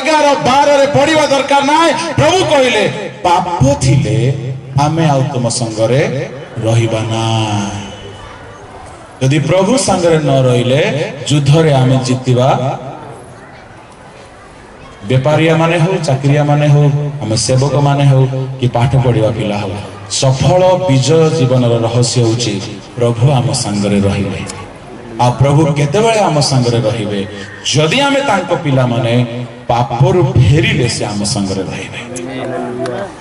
11, 12 रे पढ़िबा दरकार नाही। प्रभु कहिले पाप थिले आमे आउ तुम संगरे रहिबा ना। यदि प्रभु संगरे न रहिले युद्ध रे आमे जीतिबा बेपारिया माने हो चाकरिया माने हो आम सेवक माने हो कि पाठ पढ़िबा पिला हो सफल विजय जीवन रहस्य होची प्रभु आम संगरे रहिबे। आ प्रभु केतेबेले आम संगरे रहिबे जदि आमे तांको पिला माने पापरु फेरिले से आम संगरे रहिबे।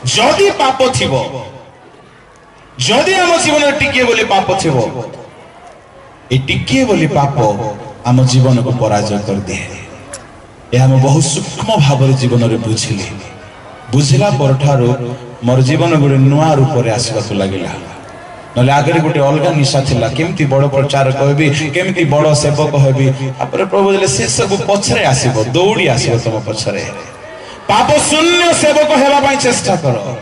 जदि पाप थिबो जदि आम जीवन टिके बोली पाप थिबो ए टिके बोली पाप आम जीवन को पराजय कर दिए। यह मैं बहुत सूक्ष्म भाव जीवन में बुझिली बुझिला पर ठारू मोर जीवन गोटे नुआ रूप में आसवाक लगिला ना आगे गोटे अलग निशा थिला केमती बड़ प्रचार कहबी केमती बड़ सेवक हेबी आपरे प्रभु देले से सब पछरे आसीबो दौड़ी आसीबो तुम पछरे पाप शून्य सेवक हेबा पई चेष्टा करो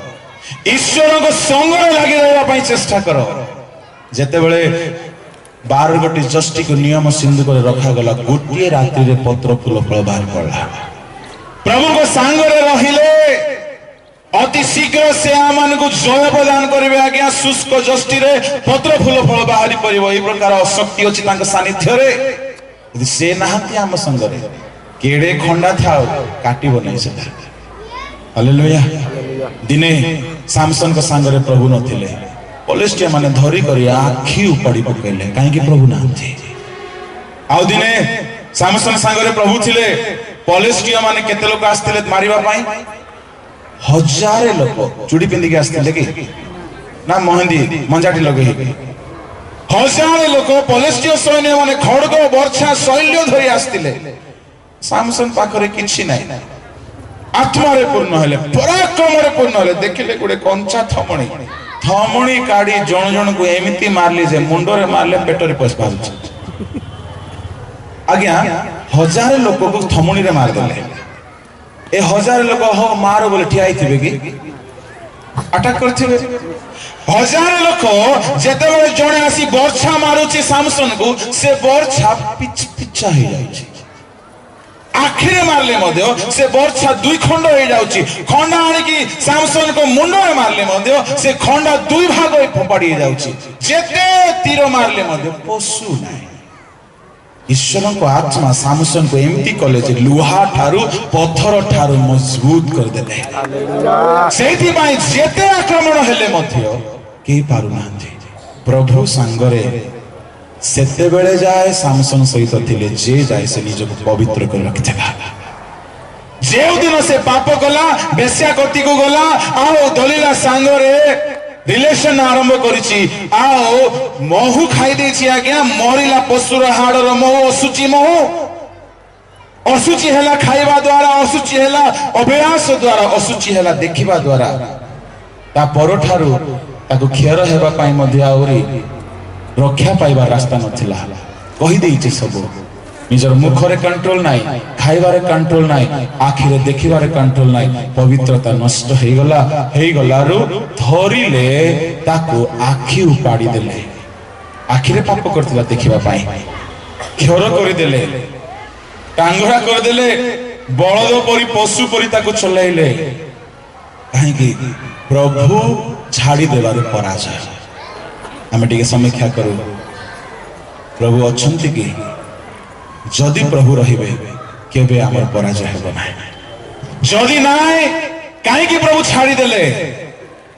ईश्वर को संग लागि रहबा पई चेष्टा करो। जेते बेले 12 गोटी जष्टि को नियम सिंधु कर रखा गला गोटे रात्रि रे पत्र फूल फल बाहर पड़ा प्रभु को सांगरे रहिले अति शीघ्र से आमान को जय प्रदान करिवे। आज्ञा शुष्क जष्टि रे पत्र फूल फल बाहरी परिबो ए प्रकार शक्ति अछि तांक सानिध्य रे यदि से नाहंती आम संगरे केड़े खंडा थाओ काटिबो नै से। हालेलुया। दिने सामसन को सांगरे प्रभु नथिले पलिस्टिया माने धरी करी आखी उपाड़ी पकेले काहे प्रभु नांथे। आउ दिने सामसन सांगरे प्रभु थिले पलिस्टिया माने केते लोक आस्थिले मारिबा पई 1000 लोक चूड़ी पिंदी के आस्थिले कि ना मेहंदी मंजाटी लगे 1000 लोक पलिस्टिया सैन्य माने खड़ग वर्षा शैल्य धरी आस्थिले सामसन पाखरे किछि नै आत्मा रे पूर्ण हेले पराक्रम रे पूर्ण हेले देखिले गुडे कंचा थमणी काढ़ी जन जन को एमती मारली जे मुंड रे मारले पेट रे पस पाउछ। आज्ञा 1000 लोक को थमणी रे मार देले ए 1000 लोक हो मारो बोले ठियाई थिबे कि अटैक करथिबे 1000 लोक जेते बेले जणे आसी वर्षा मारुची सामसन को से वर्षा पिछा हे जाउची आखिरे मारले मध्य से वर्षा 2 खंड हो जाउची खंडा आनी की सामसन को मुंड में मारले मध्य से खंडा 2 भाग होई फोपाड़ी जाउची जेते तीर मारले मध्य पशु नाही। ईश्वर को आत्मा सामसन को एमती कले जे लुहा ठारू पत्थर ठारू मजबूत कर देले सेठी भाई जेते आक्रमण हेले मध्य के पारु नांती प्रभु संगरे सेते बेले जाए सामसन सहित थिले जे जाए से निज को पवित्र कर रखिथेला जे दिन से पाप गला बेस्या कति को गला आओ दलीला सांगरे रिलेशन आरंभ करिछि आओ महु खाई देछि आज्ञा मरिला पशुर हाडर महु अशुचि हेला खाइबा द्वारा अशुचि हेला अभ्यास द्वारा अशुचि हेला देखिबा द्वारा ता परठारु ताको क्षयर हेबा पई मध्ये आउरी रक्षा पाइबा रास्ता नथिला कहि देइछि सब निजर मुखरे कंट्रोल नाइ खाइबारे कंट्रोल नाइ आखिरे देखिबारे कंट्रोल नाइ पवित्रता नष्ट हे गला रु धरिले ताको आखि उपाड़ी देले आखिरे पाप करथिला देखिबा पाई क्षयर करि देले टांगरा कर देले बळद परि पशु परि ताको चलाइले काहे कि प्रभु छाड़ी देबारे पराजय। आमे टिके समीक्षा करू प्रभु अछंती कि जदि प्रभु रहिबे केबे हमर पराजय हेबो नाही जदि नाय काहे कि प्रभु छाड़ी देले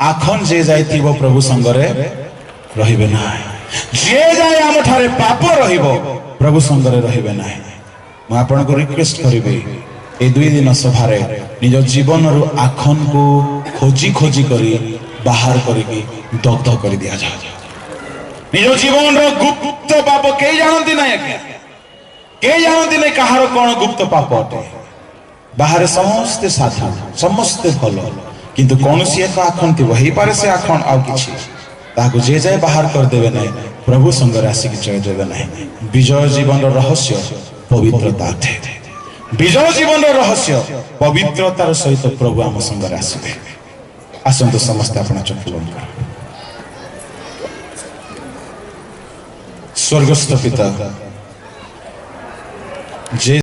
आखन जे जाइतिबो प्रभु संगरे रहिबे नाही। जे जाए आम ठारे पाप रहिबो प्रभु संगरे रहिबे नाही। मैं आपन को रिक्वेस्ट करिबे ए 2 दिन सभारे निज जीवन रु आखन को खोजी खोजी करी बाहर करिकी दग्ध कर दिया जा। निज जीवन रो गुप्त पाप के जानती नहीं आज्ञा, के जानती नहीं कहार कौन गुप्त पाप अटे। बाहर समस्ते साधु समस्ते भल किंतु कौन सी एक आखन थी वही पारे से आखन आउ किछि ताको जे जाए बाहर कर देवे नहीं प्रभु संगरे आसिक जय देवे नहीं। विजय जीवन रो रहस्य पवित्रता अटे। विजय जीवन रो रहस्य पवित्रतार सहित प्रभु आम संगरे आसबे। आसंतु समस्त अपना चक्षु बंद कर। स्वर्गस्थ पिता जे